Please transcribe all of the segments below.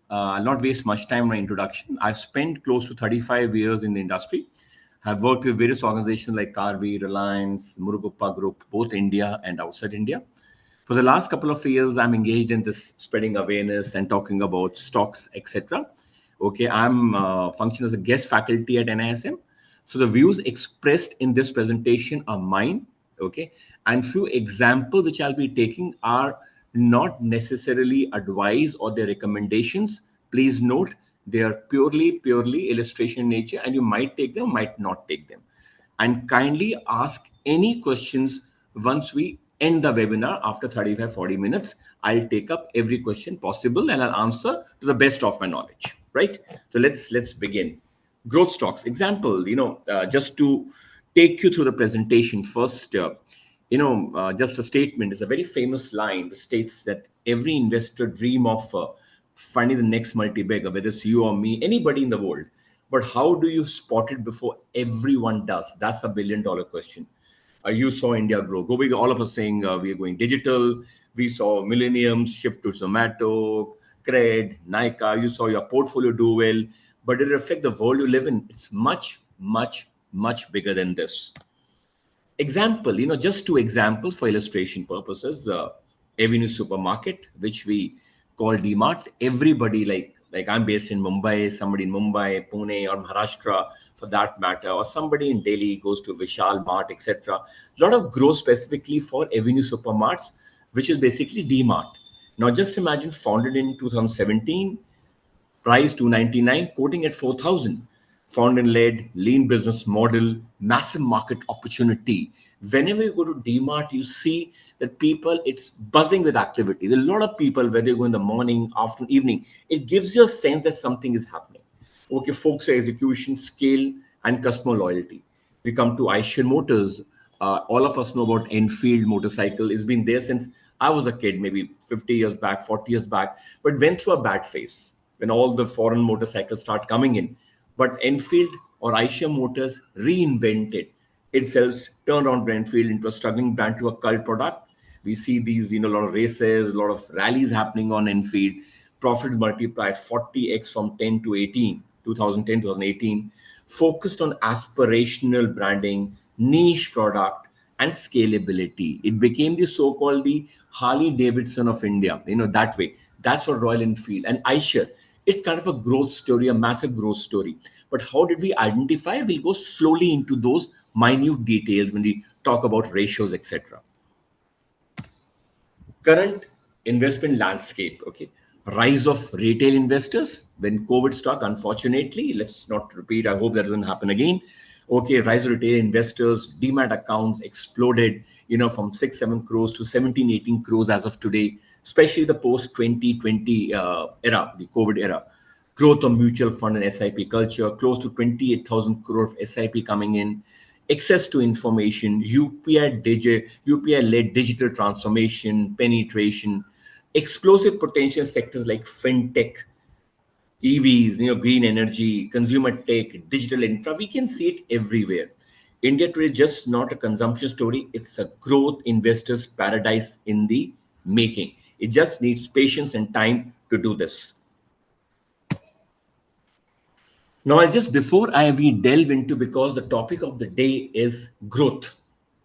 I'll not waste much time on my introduction. I've spent close to 35 years in the industry. I've worked with various organizations like Carvey, Reliance, Murugappa Group, both India and outside India. For the last couple of years, I'm engaged in this spreading awareness and talking about stocks, etc. Okay, I'm function as a guest faculty at NISM. So the views expressed in this presentation are mine. Okay, and few examples which I'll be taking are not necessarily advice or their recommendations. Please note they are purely illustration in nature, and you might take them, might not take them. And kindly ask any questions once we end the webinar after 35-40 minutes. I'll take up every question possible and I'll answer to the best of my knowledge, right? So let's begin. Growth stocks example, just to take you through the presentation first. Just a statement is a very famous line that states that every investor dream of finding the next multi-bagger, whether it's you or me, anybody in the world. But how do you spot it before everyone does? That's a billion-dollar question. You saw India grow. Go big. All of us saying we are going digital. We saw millenniums shift to Zomato, Cred, Nykaa. You saw your portfolio do well. But it reflects the world you live in. It's much, much, much bigger than this. Example, just two examples for illustration purposes. Avenue Supermarket, which we call DMart. Everybody like I'm based in Mumbai, somebody in Mumbai, Pune, or Maharashtra for that matter, or somebody in Delhi goes to Vishal Mart, etc. A lot of growth specifically for Avenue Supermarts, which is basically DMart. Now just imagine founded in 2017, price 299, quoting at 4,000. Found and led, lean business model, massive market opportunity. Whenever you go to DMart, you see that people, it's buzzing with activity. There are a lot of people, whether you go in the morning, afternoon, evening, it gives you a sense that something is happening. Okay, focus, execution, scale, and customer loyalty. We come to Eicher Motors. All of us know about Enfield motorcycle. It's been there since I was a kid, maybe 50 years back, 40 years back, but went through a bad phase when all the foreign motorcycles start coming in. But Enfield or Eicher Motors reinvented itself, turned around Enfield into a struggling brand to a cult product. We see these, a lot of races, a lot of rallies happening on Enfield. Profit multiplied 40x from 10 to 18, 2010, 2018. Focused on aspirational branding, niche product, and scalability. It became the so-called the Harley Davidson of India, that way. That's what Royal Enfield and Eicher. It's kind of a growth story, a massive growth story. But how did we identify? We'll go slowly into those minute details when we talk about ratios, etc. Current investment landscape, okay. Rise of retail investors when COVID struck, unfortunately. Let's not repeat. I hope that doesn't happen again. Okay, rise of retail investors, demat accounts exploded, from 6-7 crores to 17-18 crores as of today, especially the post 2020 era, the COVID era. Growth of mutual fund and SIP culture, close to 28,000 crore of SIP coming in. Access to information, UPI-led digital transformation, penetration, explosive potential sectors like fintech, EVs, green energy, consumer tech, digital infra. We can see it everywhere. India today is just not a consumption story. It's a growth investors paradise in the making. It just needs patience and time to do this. Now, before we delve into, because the topic of the day is growth.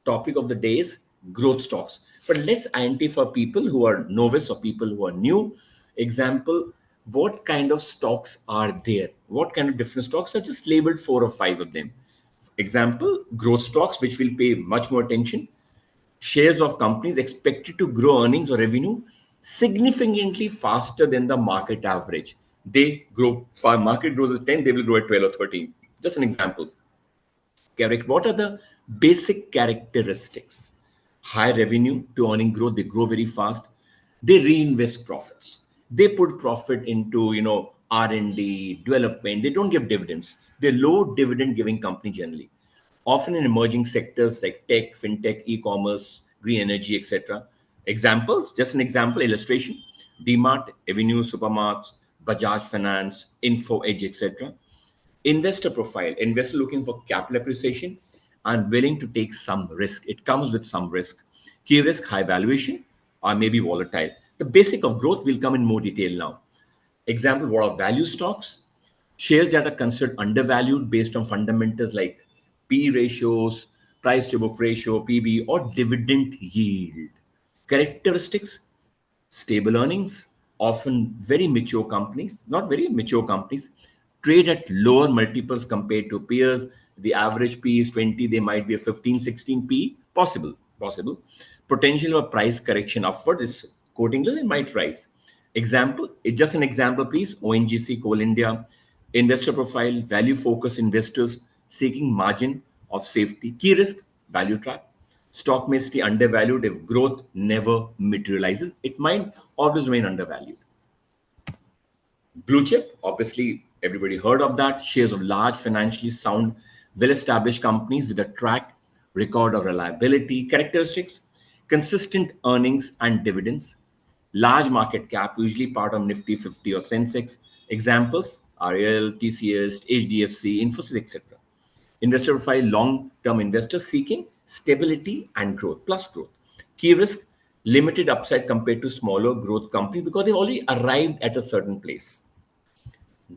Topic of the day is growth stocks. But let's identify people who are novice or people who are new. Example, what kind of stocks are there? What kind of different stocks? I just labeled 4 or 5 of them. Example, growth stocks, which will pay much more attention. Shares of companies expected to grow earnings or revenue significantly faster than the market average. They grow, if our market grows at 10, they will grow at 12 or 13. Just an example. Correct. What are the basic characteristics? High revenue to earning growth, they grow very fast. They reinvest profits. They put profit into, R&D, development. They don't give dividends. They're low dividend giving company generally. Often in emerging sectors like tech, fintech, e-commerce, green energy, etc. Examples, just an example, illustration. DMart, Avenue Supermarts, Bajaj Finance, Info Edge, etc. Investor profile, investor looking for capital appreciation and willing to take some risk. It comes with some risk. Key risk, high valuation, or maybe volatile. The basic of growth will come in more detail now. Example, what are value stocks? Shares that are considered undervalued based on fundamentals like P ratios, price to book ratio, PB, or dividend yield. Characteristics: stable earnings, often very mature companies, not very mature companies, trade at lower multiples compared to peers. The average P is 20, they might be a 15, 16 P, possible. Potential of price correction upward is quoting, it might rise. Example, it's just an example, please. ONGC, Coal India, investor profile, value focused investors seeking margin of safety, key risk, value trap. Stock may stay undervalued if growth never materializes. It might always remain undervalued. Blue chip, obviously, everybody heard of that. Shares of large, financially sound, well established companies with a track record of reliability. Characteristics: consistent earnings and dividends. Large market cap, usually part of Nifty 50 or Sensex. Examples: RL, TCS, HDFC, Infosys, etc. Investor profile: long term investors seeking stability and growth, plus growth. Key risk: limited upside compared to smaller growth companies because they've already arrived at a certain place.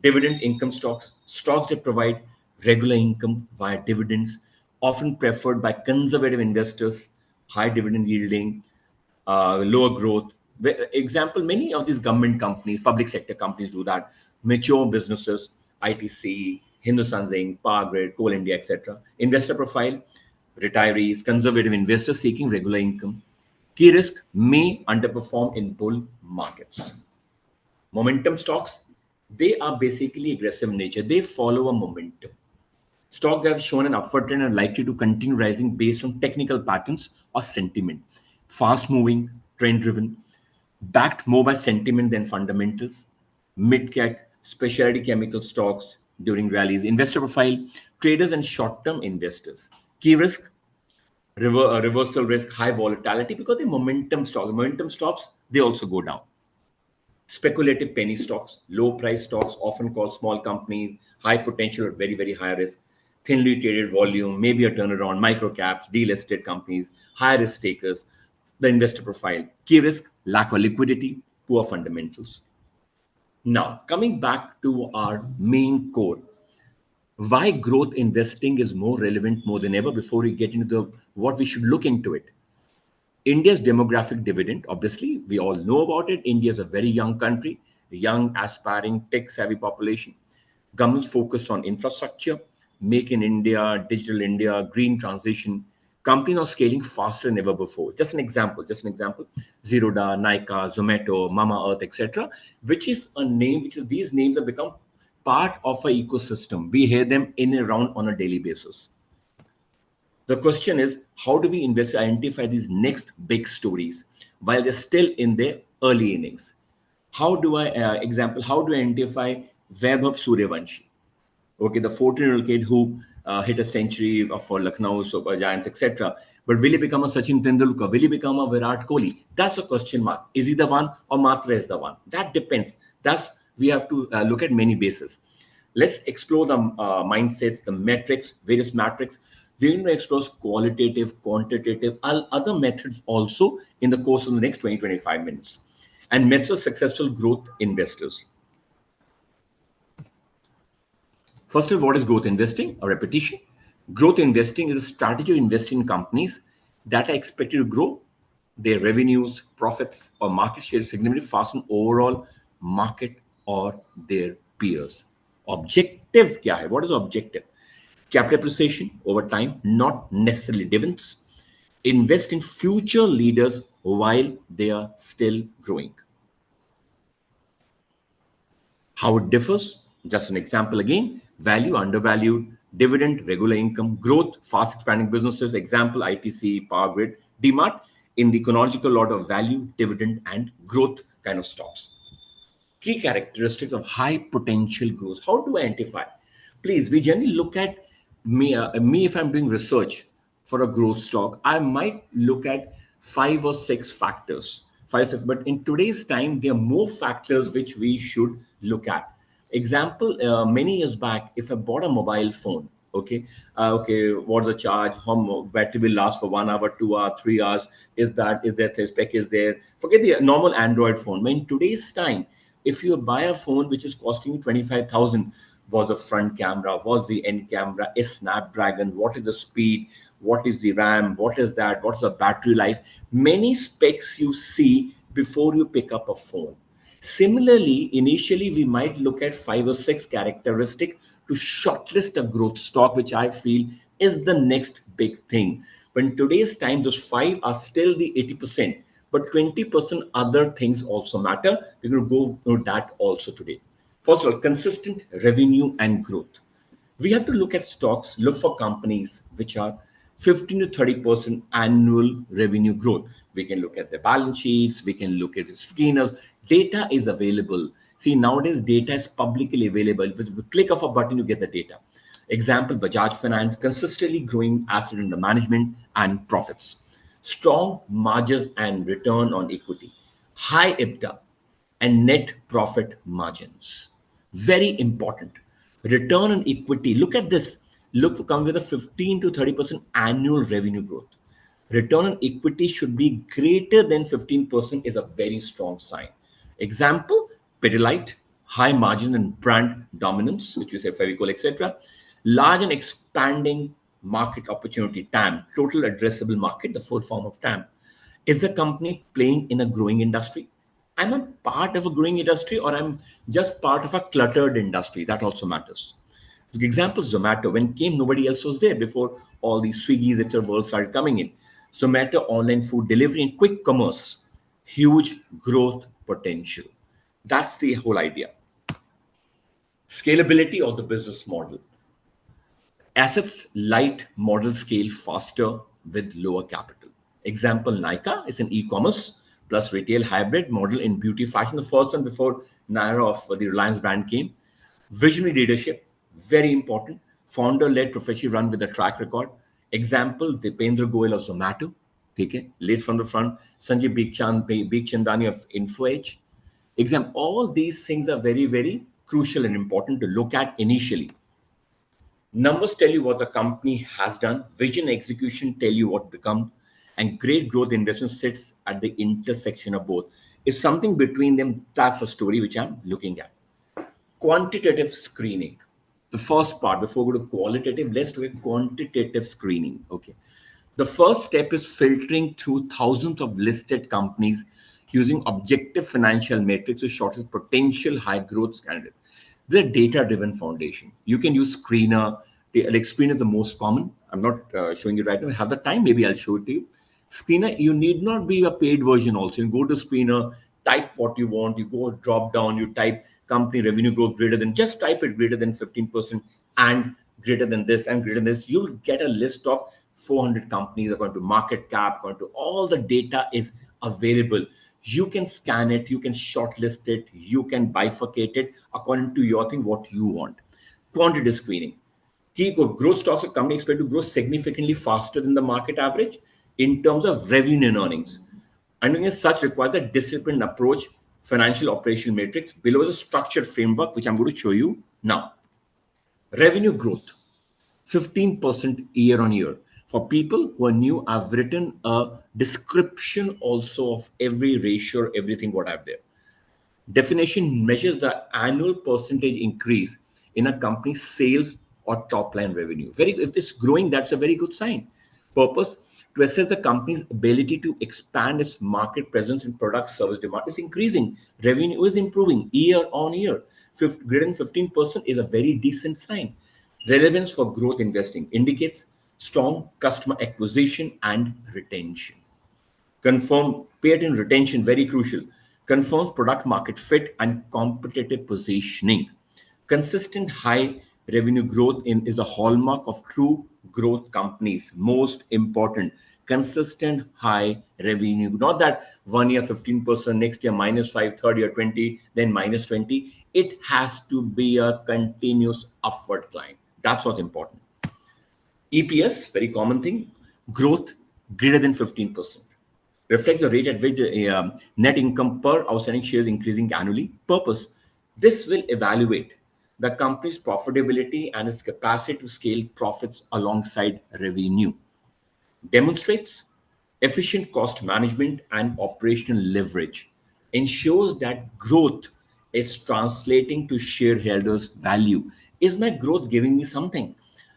Dividend income stocks, stocks that provide regular income via dividends, often preferred by conservative investors, high dividend yielding, lower growth. Example, many of these government companies, public sector companies do that. Mature businesses, ITC, Hindustan Zinc, Power Grid, Coal India, etc. Investor profile: retirees, conservative investors seeking regular income. Key risk: may underperform in bull markets. Momentum stocks, they are basically aggressive in nature. They follow a momentum. Stocks that have shown an upward trend are likely to continue rising based on technical patterns or sentiment. Fast moving, trend driven, backed more by sentiment than fundamentals. Mid cap, specialty chemical stocks during rallies. Investor profile: traders and short term investors. Key risk: reversal risk, high volatility because the momentum stocks. Momentum stocks, they also go down. Speculative penny stocks, low price stocks, often called small companies, high potential or very, very high risk, thinly traded volume, maybe a turnaround, micro caps, delisted companies, high risk takers. The investor profile: key risk, lack of liquidity, poor fundamentals. Now, coming back to our main core, why growth investing is more relevant more than ever before we get into the what we should look into it. India's demographic dividend, obviously, we all know about it. India is a very young country, a young, aspiring, tech savvy population. Governments focus on infrastructure, make in India, digital India, green transition. Companies are scaling faster than ever before. Just an example. Zerodha, Nykaa, Zomato, Mama Earth, etc., which is a name, which is these names have become part of our ecosystem. We hear them in and around on a daily basis. The question is, how do we invest to identify these next big stories while they're still in their early innings? How do I identify Vaibhav Suryavanshi? Okay, the 14-year-old kid who hit a century for Lucknow Super Giants, etc. But will he become a Sachin Tendulkar? Will he become a Virat Kohli? That's a question mark. Is he the one or Matra is the one? That depends. That's we have to look at many bases. Let's explore the mindsets, the metrics, various metrics. We're going to explore qualitative, quantitative, other methods also in the course of the next 20-25 minutes. And methods of successful growth investors. First of all, what is growth investing? A repetition. Growth investing is a strategy of investing in companies that are expected to grow their revenues, profits, or market share significantly faster than overall market or their peers. Objective क्या है? What is objective? Capital appreciation over time, not necessarily dividends. Invest in future leaders while they are still growing. How it differs? Just an example again: value, undervalued, dividend, regular income, growth, fast expanding businesses. Example: ITC, Power Grid, DMART, in the chronological order of value, dividend, and growth kind of stocks. Key characteristics of high potential growth. How do I identify? Please, we generally look at me if I'm doing research for a growth stock, I might look at 5 or 6 factors. 5, 6, but in today's time, there are more factors which we should look at. Example, many years back, if I bought a mobile phone, okay, what's the charge? Battery will last for 1 hour, 2 hours, 3 hours? Is there spec? Is there? Forget the normal Android phone. But in today's time, If you buy a phone which is costing you 25,000, was the front camera, was the end camera, a Snapdragon, what is the speed, what is the RAM, what is that, what's the battery life, many specs you see before you pick up a phone. Similarly, initially we might look at 5 or 6 characteristics to shortlist a growth stock, which I feel is the next big thing. But in today's time, those 5 are still the 80%, but 20% other things also matter. We're going to go through that also today. First of all, consistent revenue and growth. We have to look at stocks, look for companies which are 15 to 30% annual revenue growth. We can look at the balance sheets, we can look at the screeners. Data is available. See, nowadays data is publicly available. With the click of a button, you get the data. Example, Bajaj Finance, consistently growing asset under management and profits. Strong margins and return on equity. High EBITDA and net profit margins. Very important. Return on equity. Look at this. Look, come with a 15 to 30% annual revenue growth. Return on equity should be greater than 15% is a very strong sign. Example, Pidilite, high margin and brand dominance, which we say Fevicol, etc. Large and expanding market opportunity, TAM, total addressable market, the full form of TAM. Is the company playing in a growing industry? I'm a part of a growing industry or I'm just part of a cluttered industry. That also matters. For example, Zomato, when came, nobody else was there before all these Swiggies, etc. world started coming in. Zomato, online food delivery and quick commerce, huge growth potential. That's the whole idea. Scalability of the business model. Assets light model scale faster with lower capital. Example, Nika is an e-commerce plus retail hybrid model in beauty fashion. The first one before Naira of the Reliance brand came. Visionary leadership, very important. Founder-led professionally run with a track record. Example, Dipendra Goyal of Zomato. Okay, lead from the front. Sanjay Bikhchandani of InfoEdge. Example, all these things are very, very crucial and important to look at initially. Numbers tell you what the company has done, vision execution tell you what become, and great growth investment sits at the intersection of both. If something between them, that's the story which I'm looking at. Quantitative screening. The first part, before we go to qualitative, let's do a quantitative screening. Okay. The first step is filtering through thousands of listed companies using objective financial metrics to shortlist potential high growth candidates. The data-driven foundation. You can use Screener. Like Screener is the most common. I'm not showing it right now. I have the time. Maybe I'll show it to you. Screener, you need not be a paid version also. You go to Screener, type what you want. You go drop down. You type company revenue growth greater than. Just type it greater than 15% and greater than this and greater than this. You'll get a list of 400 companies according to market cap, according to all the data is available. You can scan it, you can shortlist it, you can bifurcate it according to your thing, what you want. Quantity screening. Key growth stocks of company expect to grow significantly faster than the market average in terms of revenue and earnings. And as such requires a disciplined approach, financial operational matrix. Below is a structured framework, which I'm going to show you now. Revenue growth. 15% year on year. For people who are new, I've written a description also of every ratio, everything what I have there. Definition measures the annual percentage increase in a company's sales or top line revenue. If it's growing, that's a very good sign. Purpose to assess the company's ability to expand its market presence and product service demand is increasing. Revenue is improving year on year. Greater than 15% is a very decent sign. Relevance for growth investing indicates strong customer acquisition and retention. Confirm patent retention, very crucial. Confirms product market fit and competitive positioning. Consistent high revenue growth is the hallmark of true growth companies. Most important, consistent high revenue. Not that 1 year 15%, next year -5, third year 20, then -20. It has to be a continuous upward climb. That's what's important. EPS, very common thing, growth greater than 15%. Reflects the rate at which the net income per outstanding shares increasing annually. Purpose, this will evaluate the company's profitability and its capacity to scale profits alongside revenue. Demonstrates efficient cost management and operational leverage. Ensures that growth It's translating to shareholders' value. Is my growth giving me something?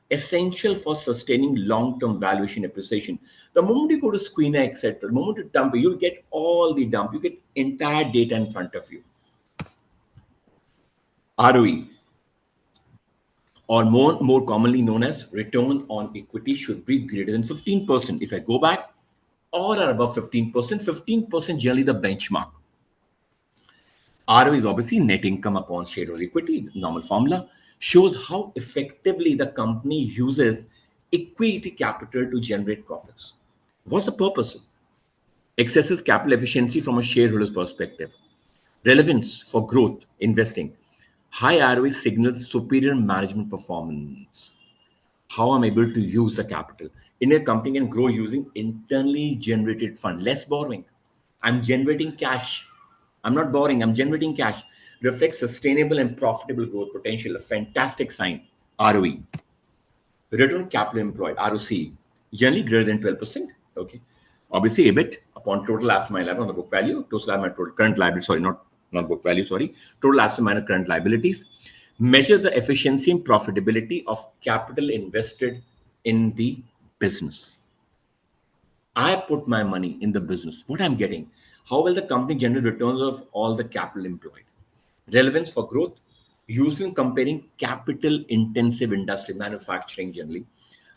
Essential for sustaining long-term valuation appreciation. The moment you go to screener, etc., the moment you dump, you'll get all the dump. You get entire data in front of you. ROE, or more commonly known as return on equity, should be greater than 15%. If I go back, all are above 15%. 15% generally the benchmark. ROE is obviously net income upon shareholder equity, normal formula, shows how effectively the company uses equity capital to generate profits. What's the purpose? Excessive capital efficiency from a shareholder's perspective. Relevance for growth, investing. High ROE signals superior management performance. How I'm able to use the capital. In a company can grow using internally generated fund, less borrowing. I'm generating cash. I'm not borrowing, I'm generating cash. Reflects sustainable and profitable growth potential, a fantastic sign. ROE, return on capital employed, ROC, generally greater than 12%. Okay. Obviously, EBIT upon total asset minus on the book value, total asset minus total current liability, sorry, not book value, sorry, total asset minus current liabilities. Measure the efficiency and profitability of capital invested in the business. I put my money in the business. What I'm getting? How will the company generate returns of all the capital employed? Relevance for growth, used in comparing capital intensive industry, manufacturing generally,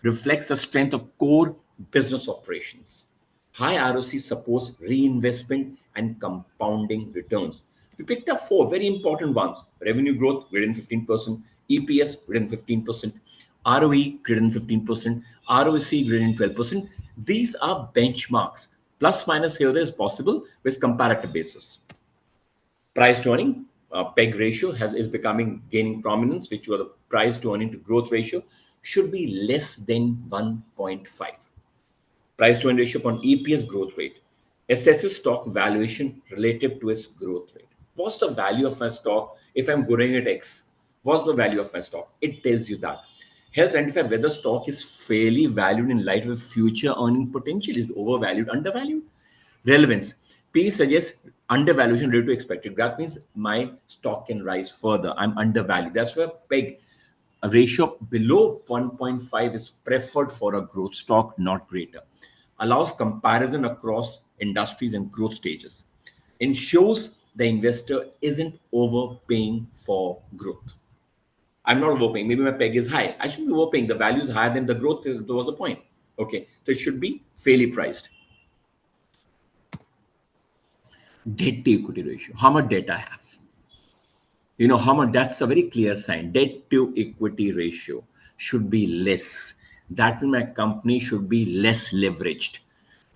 reflects the strength of core business operations. High ROC supports reinvestment and compounding returns. We picked up four very important ones: revenue growth greater than 15%, EPS greater than 15%, ROE greater than 15%, ROC greater than 12%. These are benchmarks. Plus minus here is possible with comparative basis. Price to earning, PEG ratio is becoming gaining prominence, which was the price to earning to growth ratio should be less than 1.5. Price to earning ratio upon EPS growth rate assesses stock valuation relative to its growth rate. What's the value of my stock if I'm growing at X? What's the value of my stock? It tells you that. Helps identify whether stock is fairly valued in light of future earning potential. Is it overvalued, undervalued? Relevance. P suggests undervaluation relative to expected. That means my stock can rise further. I'm undervalued. That's where PEG, a ratio below 1.5, is preferred for a growth stock, not greater. Allows comparison across industries and growth stages. Ensures the investor isn't overpaying for growth. I'm not overpaying. Maybe my PEG is high. I shouldn't be overpaying. The value is higher than the growth is, was the point. Okay. So it should be fairly priced. Debt to equity ratio. How much debt I have? You know how much? That's a very clear sign. Debt to equity ratio should be less. That means my company should be less leveraged.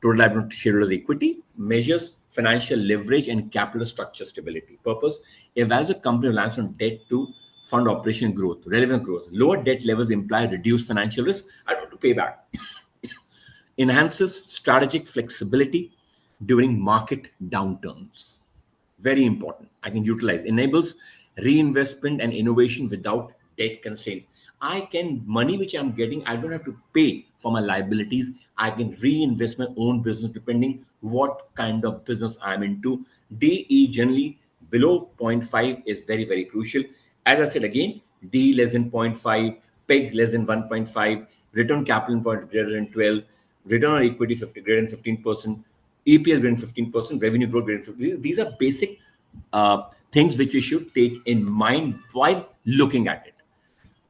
Total liability to shareholders' equity measures financial leverage and capital structure stability. Purpose: evaluates a company reliance on debt to fund operation growth, relevant growth. Lower debt levels imply reduced financial risk. I don't have to pay back. Enhances strategic flexibility during market downturns. Very important. I can utilize, enables reinvestment and innovation without debt constraints. I can, money which I'm getting, I don't have to pay for my liabilities. I can reinvest my own business depending what kind of business I'm into. DE generally below zero point 0.5 is very, very crucial. As I said again, D less than 0.5, PEG less than 1.5, return capital employed greater than 12, return on equity 50, greater than 15%, EPS greater than 15%, revenue growth greater than 15%. These are basic things which you should take in mind while looking at it.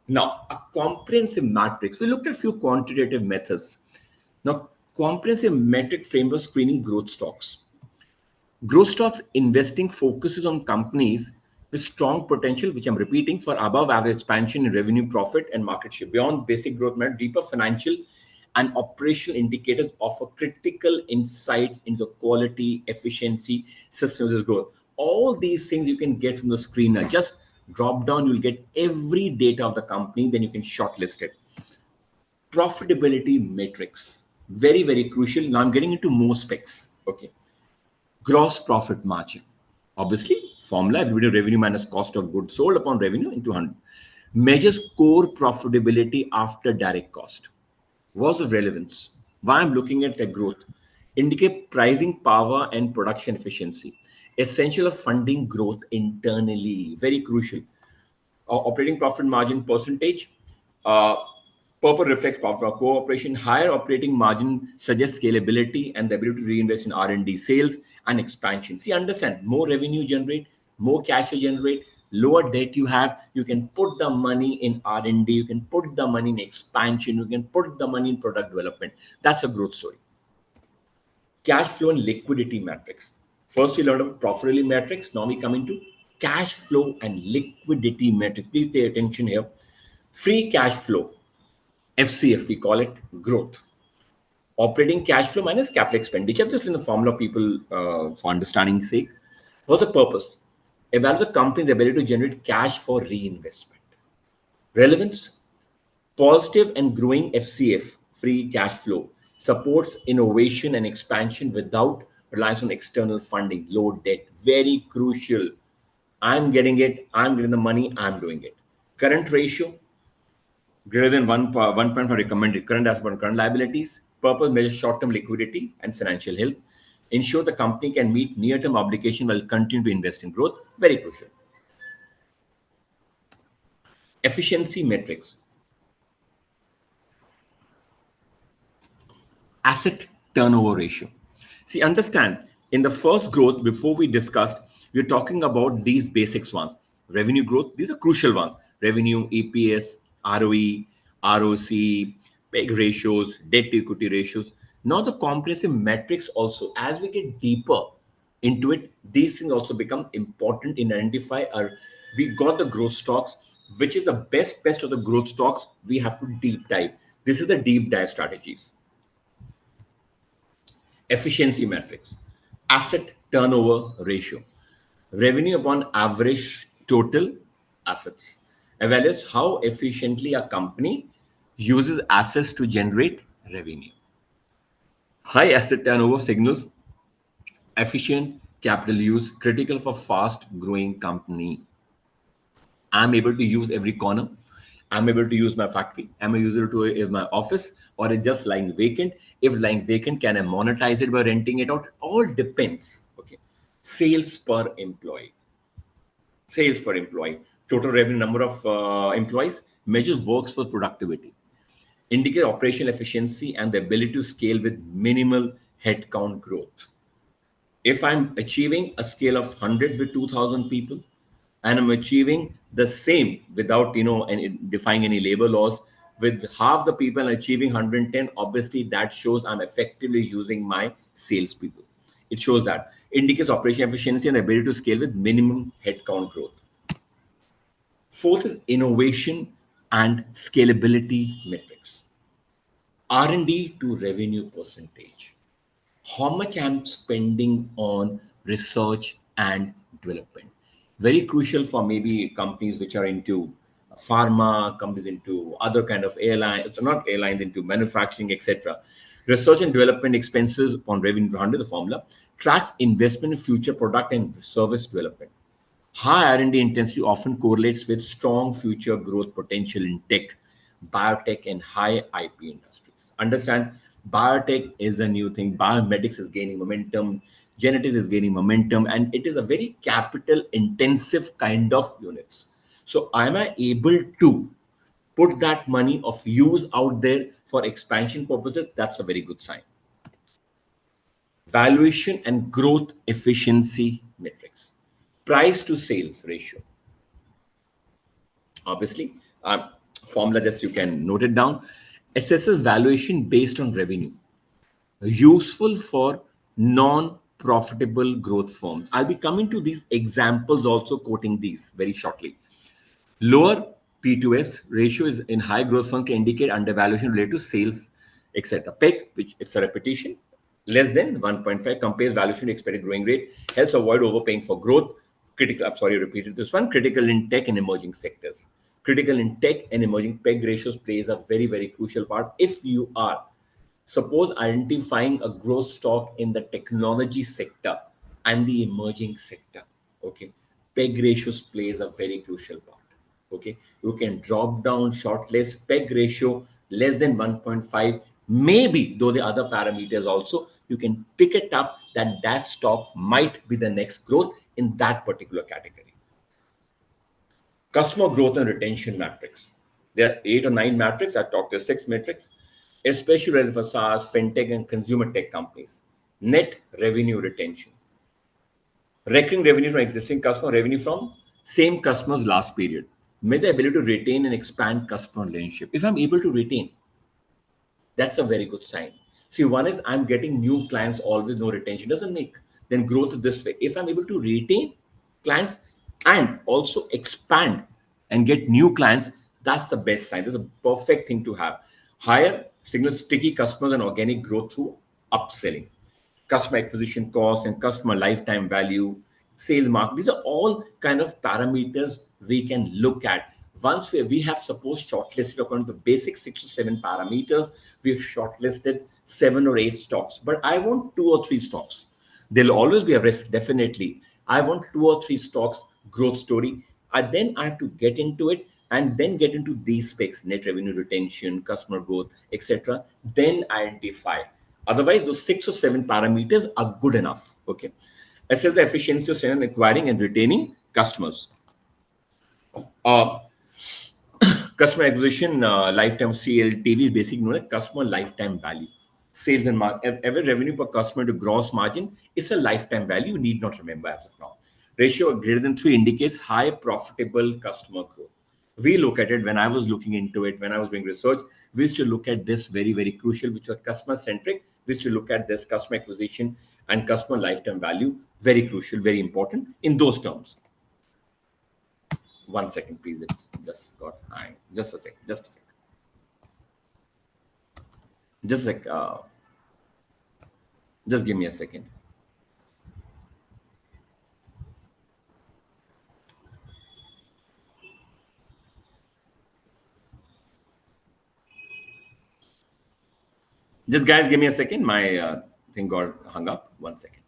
Now, a comprehensive matrix. We looked at a few quantitative methods. Now, comprehensive metric framework screening growth stocks. Growth stocks investing focuses on companies with strong potential, which I'm repeating, for above average expansion in revenue, profit, and market share. Beyond basic growth metric, deeper financial and operational indicators offer critical insights into quality, efficiency, systems growth. All these things you can get from the screener. Just drop down, you'll get every data of the company, then you can shortlist it. Profitability matrix. Very, very crucial. Now I'm getting into more specs. Okay. Gross profit margin. Obviously, formula revenue minus cost of goods sold upon revenue into 100. Measures core profitability after direct cost. What's the relevance? Why I'm looking at the growth? Indicate pricing power and production efficiency. essential of funding growth internally, very crucial. Operating profit margin percentage, uh, purple reflects profit of cooperation. Higher operating margin suggests scalability and the ability to reinvest in R&D, sales, and expansion. See, understand, more revenue generate, more cash you generate, lower debt you have, you can put the money in R&D, you can put the money in expansion, you can put the money in product development. That's a growth story. Cash flow and liquidity metrics. First, we learned about profitability metrics. Now we come into cash flow and liquidity metrics. Please pay attention here. Free cash flow, FCF, we call it growth. Operating cash flow minus capital expenditure, just in the formula people for understanding sake. What's the purpose? Evaluate the company's ability to generate cash for reinvestment. Relevance, positive and growing FCF, free cash flow, supports innovation and expansion without reliance on external funding, low debt. Very crucial. I'm getting it, I'm getting the money, I'm doing it. Current ratio, greater than 1.5 recommended. Current assets and current liabilities. Purpose measures short-term liquidity and financial health. Ensure the company can meet near-term obligation while continuing to invest in growth. Very crucial. Efficiency metrics. Asset turnover ratio. See, understand, in the first growth, before we discussed, we're talking about these basics ones. Revenue growth, these are crucial ones. Revenue, EPS, ROE, ROC, PEG ratios, debt to equity ratios. Now the comprehensive metrics also, as we get deeper into it, these things also become important in identify our, we got the growth stocks, which is the best of the growth stocks. We have to deep dive. This is the deep dive strategies. Efficiency metrics, asset turnover ratio, revenue upon average total assets, evaluates how efficiently a company uses assets to generate revenue. High asset turnover signals efficient capital use, critical for fast growing company. I'm able to use every corner. I'm able to use my factory. I'm able to use my office, or it's just lying vacant. If lying vacant, can I monetize it by renting it out? All depends. Okay. Sales per employee. Sales per employee. Total revenue number of employees measures works for productivity. Indicate operational efficiency and the ability to scale with minimal headcount growth. If I'm achieving a scale of 100 with 2,000 people, and I'm achieving the same without any, defying any labor laws with half the people and achieving 110, obviously that shows I'm effectively using my salespeople. It shows that indicates operation efficiency and ability to scale with minimum headcount growth. Fourth is innovation and scalability metrics. R&D to revenue percentage. How much I'm spending on research and development. Very crucial for maybe companies which are into pharma, companies into other kind of airlines, so not airlines, into manufacturing, etc. Research and development expenses on revenue under the formula tracks investment in future product and service development. High R&D intensity often correlates with strong future growth potential in tech, biotech, and high IP industries. Understand, biotech is a new thing. Biomedics is gaining momentum. Genetics is gaining momentum, and it is a very capital intensive kind of units. So, am I able to put that money of use out there for expansion purposes? That's a very good sign. Valuation and growth efficiency metrics. Price to sales ratio. Obviously, formula, just you can note it down. Assesses valuation based on revenue. Useful for non-profitable growth firms. I'll be coming to these examples, also quoting these very shortly. Lower P2S ratio is in high growth firms can indicate undervaluation related to sales, etc. PEG, which is a repetition, less than 1.5 compares valuation to expected growing rate, helps avoid overpaying for growth. Critical, I'm sorry, I repeated this one. Critical in tech and emerging sectors. Critical in tech and emerging PEG ratios plays a very crucial part. If you are, suppose, identifying a growth stock in the technology sector and the emerging sector, okay, PEG ratios plays a very crucial part. Okay, you can drop down shortlist PEG ratio less than 1.5, maybe though the other parameters also you can pick it up. that that stock might be the next growth in that particular category. Customer growth and retention metrics. There are 8 or 9 metrics. I talked to 6 metrics, especially relevant for SaaS, fintech, and consumer tech companies. Net revenue retention. Recurring revenue from existing customer, revenue from same customers last period. May the ability to retain and expand customer relationship. If I'm able to retain, that's a very good sign. See, one is I'm getting new clients, always no retention, doesn't make then growth this way. If I'm able to retain clients and also expand and get new clients, that's the best sign. That's a perfect thing to have. Higher signal sticky customers and organic growth through upselling. Customer acquisition cost and customer lifetime value, sales mark. These are all kind of parameters we can look at. Once we have suppose shortlisted according to the basic 6 to 7 parameters, we've shortlisted 7 or 8 stocks. But I want 2 or 3 stocks. There'll always be a risk, definitely. I want 2 or 3 stocks growth story. Then I have to get into it and then get into these specs, net revenue retention, customer growth, etc. Then identify. Otherwise, those 6 or 7 parameters are good enough. Okay. Assess the efficiency of selling, acquiring, and retaining customers. Uh, Customer acquisition lifetime CLTV is basically known as customer lifetime value. Sales and every revenue per customer to gross margin is a lifetime value. You need not remember as of now. Ratio greater than 3 indicates high profitable customer growth. We look at it when I was looking into it, when I was doing research, we used to look at this very, very crucial, which was customer centric. We used to look at this customer acquisition and customer lifetime value, very crucial, very important in those terms. 1 second, please. It just got hang. Just a sec. Just a sec. Just a sec. Just give me a second. Just guys, give me a second. My thing got hung up. 1 second.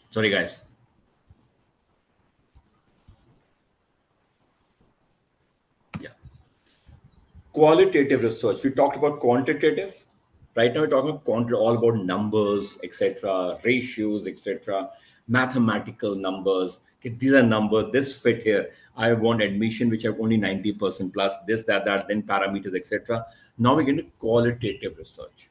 Sorry, guys. Yeah. Qualitative research. We talked about quantitative. Right now, we're talking about all about numbers, etc., ratios, etc., mathematical numbers. Okay, these are numbers. This fit here. I want admission, which have only 90% plus. This, that, then parameters, etc. Now we're getting qualitative research.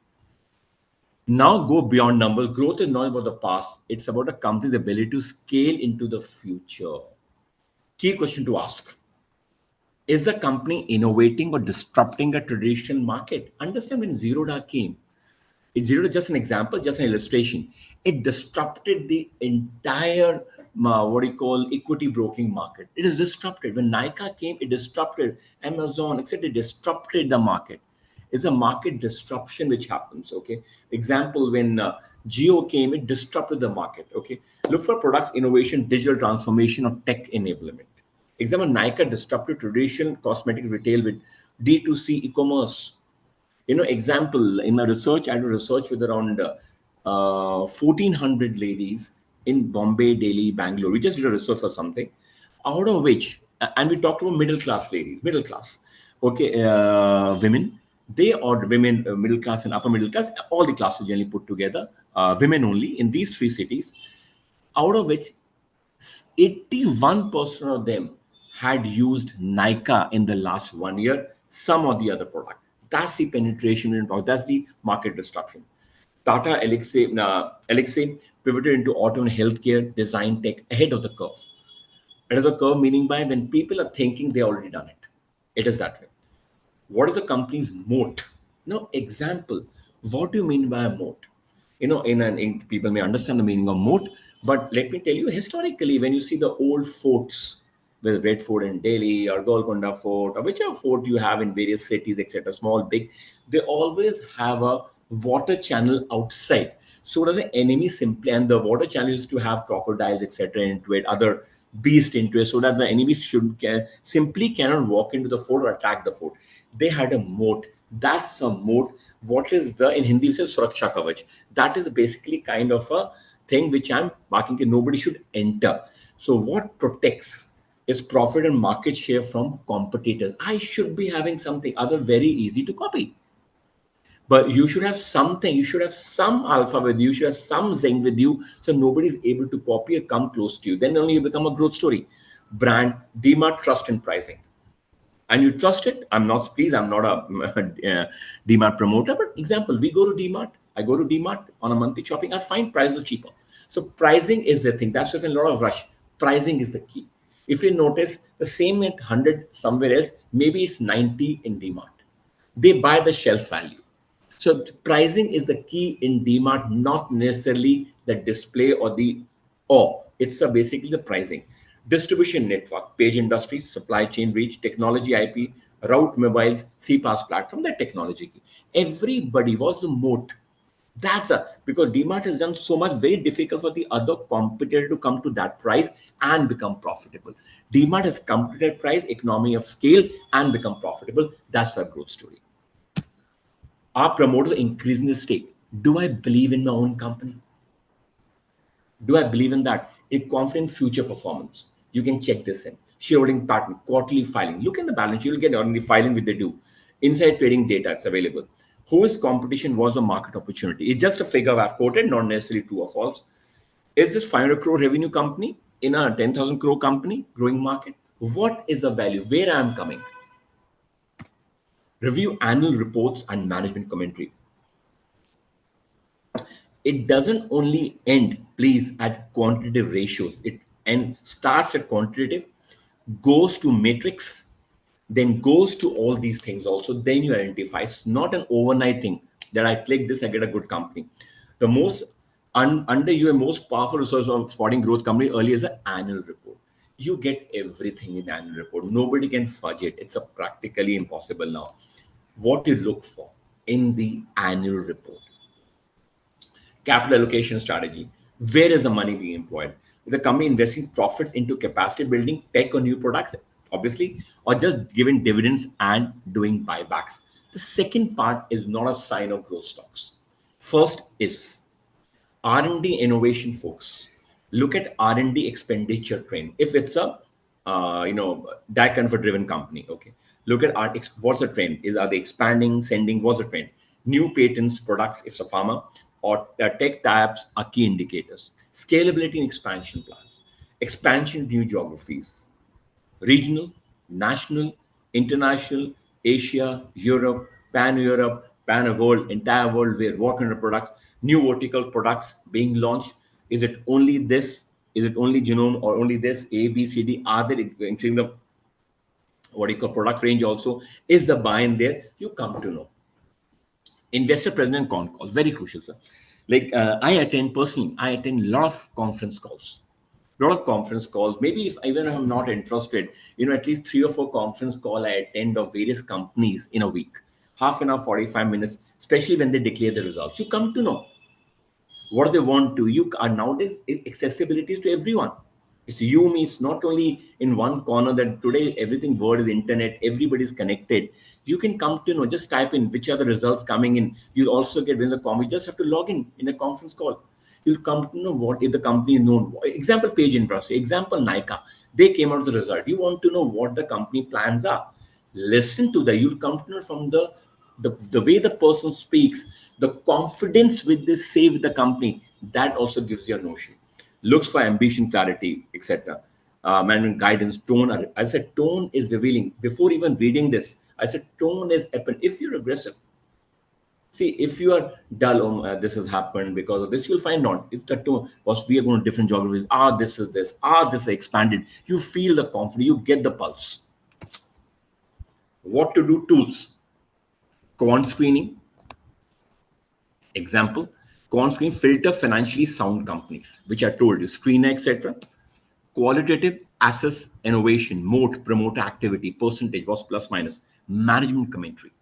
Now go beyond numbers. Growth is not about the past. It's about a company's ability to scale into the future. Key question to ask. Is the company innovating or disrupting a traditional market? Understand when Zerodha came. Zerodha, just an example, just an illustration. It disrupted the entire, what do you call, equity broking market. It is disrupted. When Nykaa came, it disrupted Amazon, etc. It disrupted the market. It's a market disruption which happens. Okay. Example, when Geo came, it disrupted the market. Okay. Look for products, innovation, digital transformation, or tech enablement. Example, Nykaa disrupted traditional cosmetic retail with D2C e-commerce. Example, in my research, I did research with around 1,400 ladies in Bombay, Delhi, Bangalore. We just did a research for something, out of which, and we talked about middle class ladies, middle class, okay, women. They are women, middle class and upper middle class, all the classes generally put together, women only in these 3 cities, out of which 81% of them had used Nykaa in the last 1 year, some or the other product. That's the penetration in product. That's the market disruption. Tata Elxsi pivoted into auto and healthcare design tech ahead of the curve. Ahead of the curve meaning by when people are thinking they already done it. It is that way. What is the company's moat? Now, example, what do you mean by a moat? People may understand the meaning of moat, but let me tell you, historically, when you see the old forts, the Red Fort in Delhi or Golconda Fort or whichever fort you have in various cities, etc., small, big, they always have a water channel outside so that the enemy simply, and the water channel used to have crocodiles, etc., into it, other beast into it, so that the enemy simply cannot walk into the fort or attack the fort. They had a moat. That's a moat. What is the, in Hindi, says Suraksha Kavach. That is basically kind of a thing which I'm marking that nobody should enter. So what protects is profit and market share from competitors. I should be having something other very easy to copy. But you should have something, you should have some alpha with you, you should have some zinc with you, so nobody's able to copy or come close to you. Then only you become a growth story. Brand, DMart, trust in pricing. And you trust it. I'm not, please, I'm not a DMart promoter, but example, we go to DMart, I go to DMart on a monthly shopping, I find prices cheaper. So pricing is the thing. That's why in a lot of rush. Pricing is the key. If you notice the same at 100 somewhere else, maybe it's 90 in DMart. They buy the shelf value. So pricing is the key in DMart, not necessarily the display or the, or it's basically the pricing. Distribution network, page industry, supply chain reach, technology IP, route mobiles, CPaaS platform, that technology key. Everybody was the moat. That's a, because DMart has done so much, very difficult for the other competitor to come to that price and become profitable. DMart has come to that price, economy of scale, and become profitable. That's our growth story. Are promoters increasing the stake? Do I believe in my own company? Do I believe in that? In confident future performance, you can check this in. Shareholding pattern, quarterly filing. Look in the balance, you'll get only filing which they do. Inside trading data, it's available. Who is competition was a market opportunity? It's just a figure I've quoted, not necessarily true or false. Is this 500 crore revenue company in a 10,000 crore company, growing market? What is the value? Where I am coming? Review annual reports and management commentary. It doesn't only end, please, at quantitative ratios. It and starts at quantitative, goes to matrix, then goes to all these things also. Then you identify. It's not an overnight thing that I click this, I get a good company. The most under your most powerful resource of spotting growth company early is an annual report. You get everything in the annual report. Nobody can fudge it. It's a practically impossible now. What you look for in the annual report: capital allocation strategy. Where is the money being employed? Is the company investing profits into capacity building, tech, or new products, obviously, or just giving dividends and doing buybacks? The second part is not a sign of growth stocks. First is R&D innovation folks. Look at R&D expenditure trends. If it's a die convert driven company, okay. Look at what's the trend? Are they expanding, sending? What's the trend? New patents, products, if it's a pharma, or tech tabs are key indicators. Scalability and expansion plans. Expansion new geographies, regional, national, international, Asia, Europe, pan-Europe, pan-world, entire world, where what kind of products, new vertical products being launched. Is it only this? Is it only genome or only this? A, B, C, D? Are they increasing the what you call product range also? Is the buy-in there? You come to know. Investor president con calls, very crucial, sir. Like I attend personally, I attend a lot of conference calls. Lot of conference calls. Maybe if even if I'm not interested, at least 3 or 4 conference call I attend of various companies in a week. Half an hour, 45 minutes, especially when they declare the results. You come to know what they want to. You are nowadays accessibility is to everyone. It's you, me. It's not only in one corner that today everything word is internet. Everybody's connected. You can come to know. Just type in which are the results coming in. You'll also get when the com. You just have to log in a conference call. You'll come to know what if the company is known. Example, Page Industry. Example, Nika. They came out with the result. You want to know what the company plans are. Listen to the. You'll come to know from the way the person speaks, the confidence with they say with the company, that also gives you a notion. Looks for ambition, clarity, etc. Management guidance, tone. I said tone is revealing. Before even reading this, I said tone is if you're aggressive. See, if you are dull, this has happened because of this, you'll find out. If the tone was, we are going to different geographies, this is this, this is expanded, you feel the confidence, you get the pulse. What to do? Tools. Quant screening. Example, quant screen filter financially sound companies, which I told you, screener, etc. Qualitative assess innovation, moat, promoter activity, percentage, was plus minus, management commentary.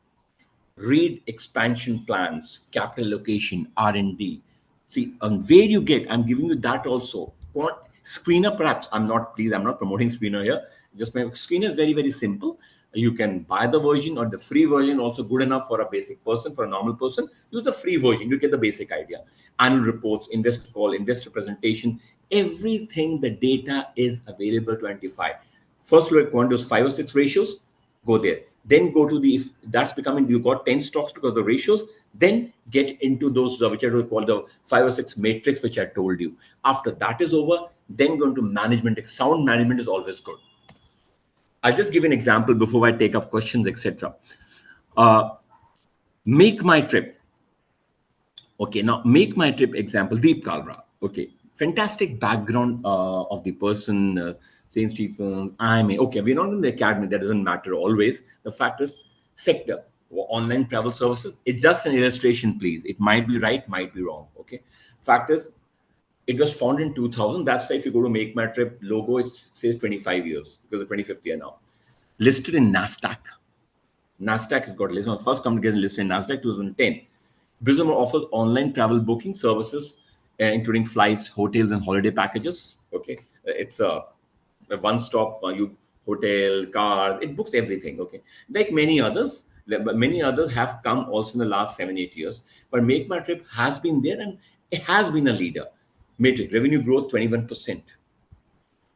Read expansion plans, capital allocation, R&D. See, on where you get, I'm giving you that also. Quant screener, perhaps, I'm not promoting screener here. Just my screen is very, very simple. You can buy the version or the free version, also good enough for a basic person, for a normal person. Use the free version, you get the basic idea. Annual reports, investor call, investor presentation, everything, the data is available 25. First look at one of those 5 or 6 ratios, go there. Then go to the, if that's becoming, you got 10 stocks because of the ratios, then get into those which are called the 5 or 6 matrix, which I told you. After that is over, then go into management. Sound management is always good. I'll just give an example before I take up questions, etc. Uh, make my trip. Okay, now make my trip example, Deep Kalra. Okay, fantastic background of the person, St. Stephen, IMA. Okay, we're not in the academy, that doesn't matter always. The fact is, sector, online travel services, it's just an illustration, please. It might be right, might be wrong. Okay, fact is, it was founded in 2000. That's why if you go to Make My Trip logo, it says 25 years because the 25th year now. Listed in NASDAQ. NASDAQ has got listed on first company getting listed in NASDAQ 2010. Business offers online travel booking services, including flights, hotels, and holiday packages. Okay, it's a one-stop for you, hotel, cars. It books everything. Okay, like many others, but many others have come also in the last 7-8 years. But Make My Trip has been there and it has been a leader. Matrix revenue growth 21%.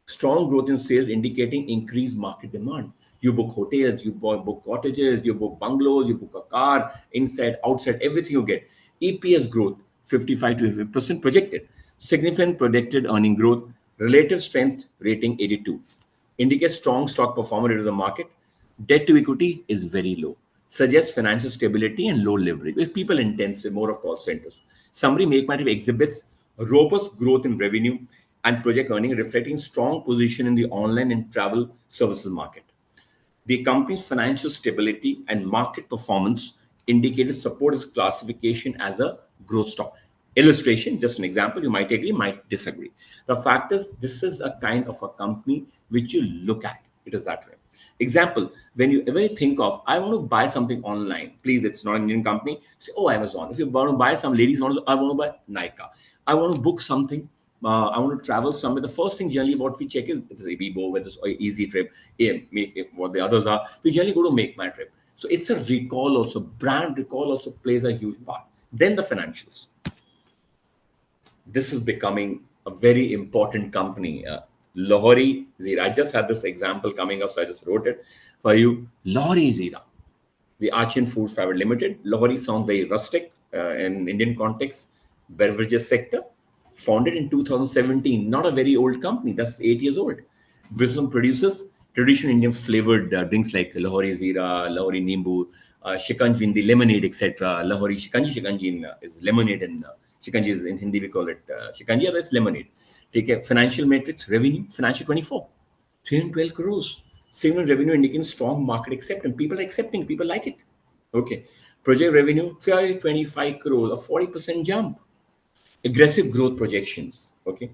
Strong growth in sales indicating increased market demand. You book hotels, you book cottages, you book bungalows, you book a car, inside, outside, everything you get. EPS growth 55 to 50% projected. Significant projected earning growth. Relative strength rating 82. Indicates strong stock performance in the market. Debt to equity is very low. Suggests financial stability and low leverage. With people intensive, more of call centers. Summary, Make My Trip exhibits robust growth in revenue and project earning, reflecting strong position in the online and travel services market. The company's financial stability and market performance indicated support its classification as a growth stock. Illustration, just an example, you might agree, might disagree. The fact is, this is a kind of a company which you look at. It is that way. Example, when you ever think of, I want to buy something online, please, it's not an Indian company, say, oh, Amazon. If you want to buy some ladies, I want to buy Nike. I want to book something, I want to travel somewhere. The first thing generally what we check is it's Weibo, whether it's Easy Trip, what the others are. We generally go to Make My Trip. So it's a recall also. Brand recall also plays a huge part. Then the financials. This is becoming a very important company. Lahori Zira. I just had this example coming up, so I just wrote it for you. Lahori Zira, the Archin Foods Private Limited. Lahori sounds very rustic in Indian context. Beverages sector. Founded in 2017, not a very old company. That's 8 years old. Business produces traditional Indian flavored drinks like Lahori Zira, Lahori Nimbu, Shikanji in the lemonade, etc. Lahori Shikanji is lemonade, and Shikanji is in Hindi we call it Shikanji, or that's lemonade. Take a financial metrics, revenue, financial 24, 312 crores. Similar revenue indicating strong market acceptance. People are accepting, people like it. Okay. Project revenue, 25 crores, a 40% jump. Aggressive growth projections. Okay,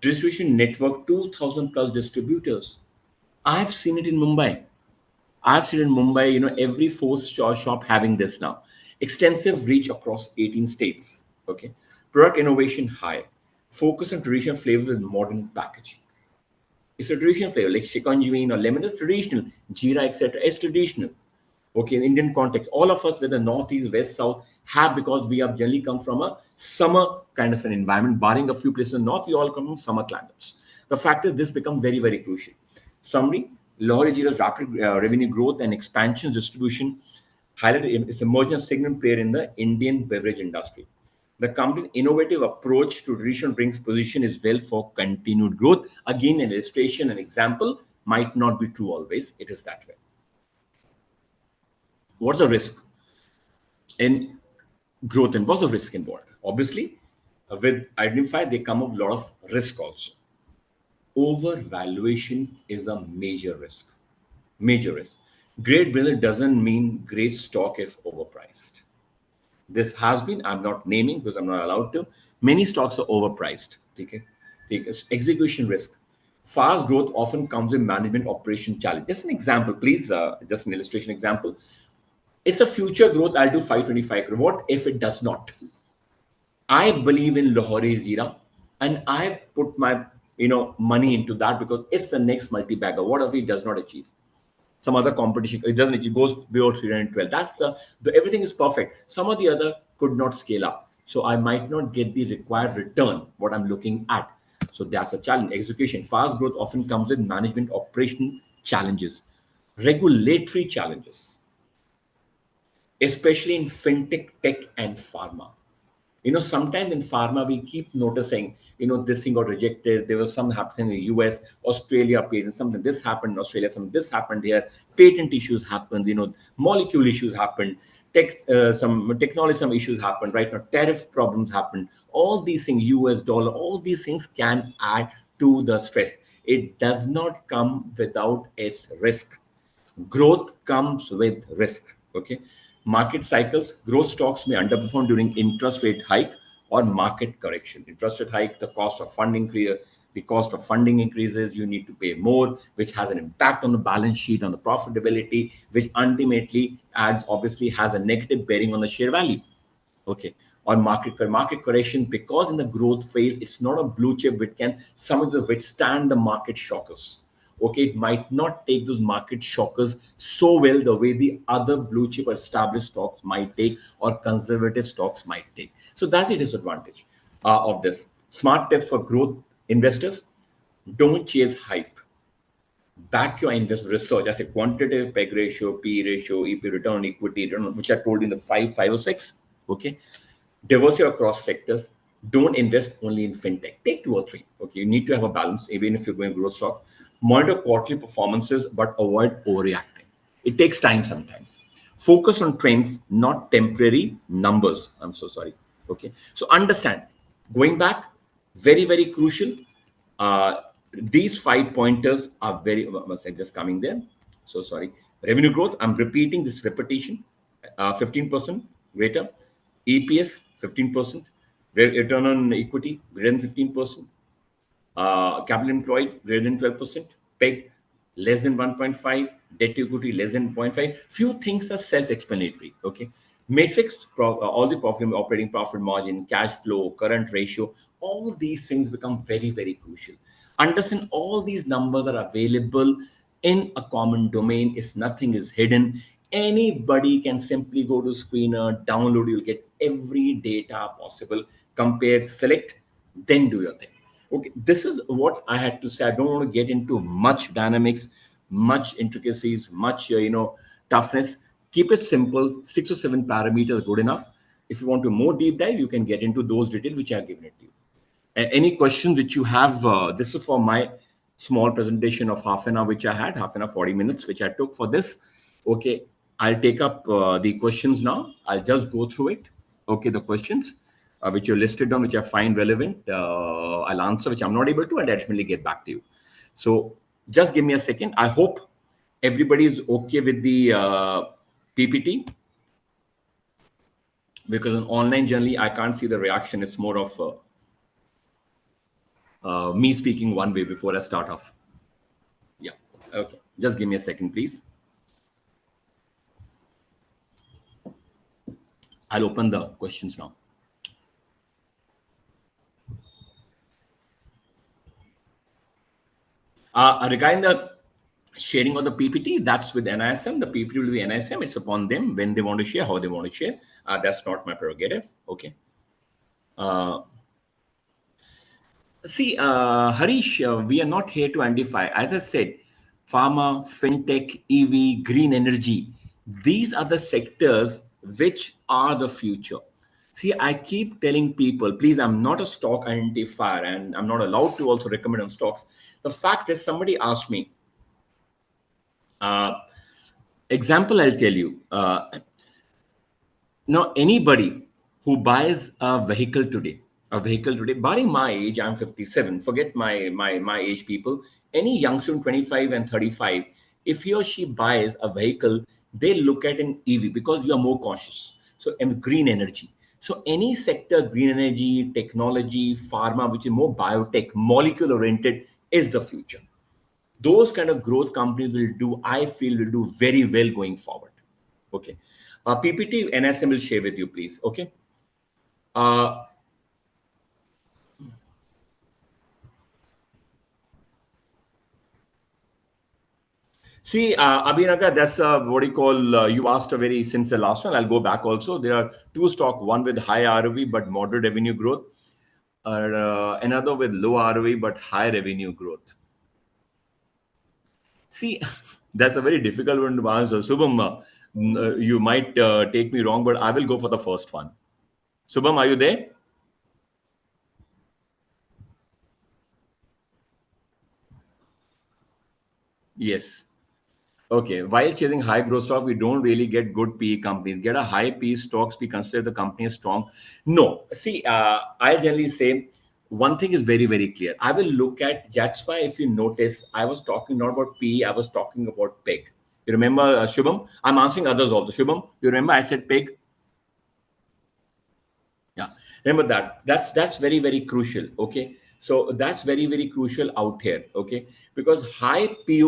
distribution network 2,000 plus distributors. I've seen it in Mumbai. I've seen it in Mumbai. Every fourth shop having this now. Extensive reach across 18 states. Okay, product innovation high. Focus on traditional flavors and modern packaging. It's a traditional flavor like shikanji or lemon is traditional. Jeera, etc. is traditional. Okay, in Indian context, all of us, whether northeast, west, south, have, because we have generally come from a summer kind of an environment, barring a few places in north, we all come from summer climates. The fact is, this becomes very, very crucial. Summary: Lahori Jeera's rapid revenue growth and expansion distribution highlighted its emerging segment player in the Indian beverage industry. The company's innovative approach to traditional drinks position is well for continued growth. Again, an illustration, an example might not be true always. It is that way. What's the risk in growth, and what's the risk involved? Obviously, with identify, they come up a lot of risk also. Overvaluation is a major risk. Major risk. Great business doesn't mean great stock is overpriced. This has been, I'm not naming because I'm not allowed to. Many stocks are overpriced. Okay? Execution risk. Fast growth often comes with management operation challenge. Just an example, please. Just an illustration example. It's a future growth. I'll do 525 crore. What if it does not? I believe in Lahori Zira, and I put my money into that because it's the next multi-bagger. What if he does not achieve? Some other competition, it doesn't, it goes below 312. That's everything is perfect. Some of the other could not scale up. So I might not get the required return, what I'm looking at. So that's a challenge. Execution. Fast growth often comes with management operation challenges, regulatory challenges, especially in fintech, tech, and pharma. Sometimes in pharma, we keep noticing, this thing got rejected. There was some happening in the US, Australia, patent, something this happened in Australia, something this happened here, patent issues happened, molecule issues happened, some technology, some issues happened, right? Now, tariff problems happened. All these things, US dollar, all these things can add to the stress. It does not come without its risk. Growth comes with risk. Okay. Market cycles, growth stocks may underperform during interest rate hike or market correction. Interest rate hike, the cost of funding the cost of funding increases, you need to pay more, which has an impact on the balance sheet, on the profitability, which ultimately adds, obviously has a negative bearing on the share value. Okay. Or market correction, because in the growth phase, it's not a blue chip which can some of the withstand the market shockers. Okay, it might not take those market shockers so well the way the other blue chip or established stocks might take or conservative stocks might take. So that's the disadvantage of this. Smart tip for growth investors: don't chase hype. Back your invest research as a quantitative peg ratio, P ratio, EP return on equity, which I told you in the 5, 5 or 6. Okay. Diversify across sectors. Don't invest only in fintech. Take 2 or 3. Okay. You need to have a balance, even if you're going growth stock. Monitor quarterly performances, but avoid overreacting. It takes time sometimes. Focus on trends, not temporary numbers. I'm so sorry. Okay. So understand, going back, very, very crucial. These 5 pointers are very, just coming there. So sorry. Revenue growth, I'm repeating this repetition, 15% greater. EPS, 15%. Return on equity, greater than 15%. Capital employed, greater than 12%. PEG, less than 1.5. Debt to equity, less than 0.5. Few things are self-explanatory. Okay. Matrix, all the profit, operating profit margin, cash flow, current ratio, all these things become very, very crucial. Understand all these numbers are available in a common domain. Is nothing is hidden. Anybody can simply go to screener, download, you'll get every data possible, compare, select, then do your thing. Okay, this is what I had to say. I don't want to get into much dynamics, much intricacies, much toughness. Keep it simple. 6 or 7 parameters good enough. If you want to more deep dive, you can get into those details which I have given it to you. Any questions which you have? This is for my small presentation of half an hour, which I had, half an hour, 40 minutes, which I took for this. Okay, I'll take up the questions now. I'll just go through it. Okay, the questions which you listed on, which I find relevant, I'll answer, which I'm not able to, and I'll definitely get back to you. So just give me a second. I hope everybody is okay with the PPT, because on online generally I can't see the reaction. It's more of me speaking one way before I start off. Yeah. Okay. Just give me a second, please. I'll open the questions now. Regarding the sharing of the PPT, that's with NISM. The PPT will be NISM. It's upon them when they want to share, how they want to share. That's not my prerogative. Okay. See, Harish, we are not here to identify. As I said, pharma, fintech, EV, green energy. These are the sectors which are the future. See, I keep telling people, please, I'm not a stock identifier and I'm not allowed to also recommend on stocks. The fact is, somebody asked me, uh, example, I'll tell you. Now, anybody who buys a vehicle today, barring my age, I'm 57. Forget my age, people. Any youngster in 25 and 35, if he or she buys a vehicle, they look at an EV because you are more cautious. So, and green energy. So, any sector, green energy, technology, pharma, which is more biotech, molecule oriented, is the future. Those kind of growth companies will do, I feel, will do very well going forward. Okay. PPT NSM will share with you, please. Okay. Uh, See, Abhinaka, that's what do you call, you asked a very, since the last one, I'll go back also. There are two stock, one with high ROE but moderate revenue growth, or another with low ROE but high revenue growth. See, that's a very difficult one to answer. Subham, you might take me wrong, but I will go for the first one. Subham, are you there? Yes. Okay. While chasing high growth stock, we don't really get good PE companies. Get a high PE stocks, we consider the company as strong. No. See, I generally say one thing is very, very clear. I will look at, that's why if you notice, I was talking not about PE, I was talking about PEG. You remember, Shubham? I'm answering others also. Shubham, you remember I said PEG? Yeah, remember that. That's very, very crucial. Okay, so that's very, very crucial out here. Okay, because high P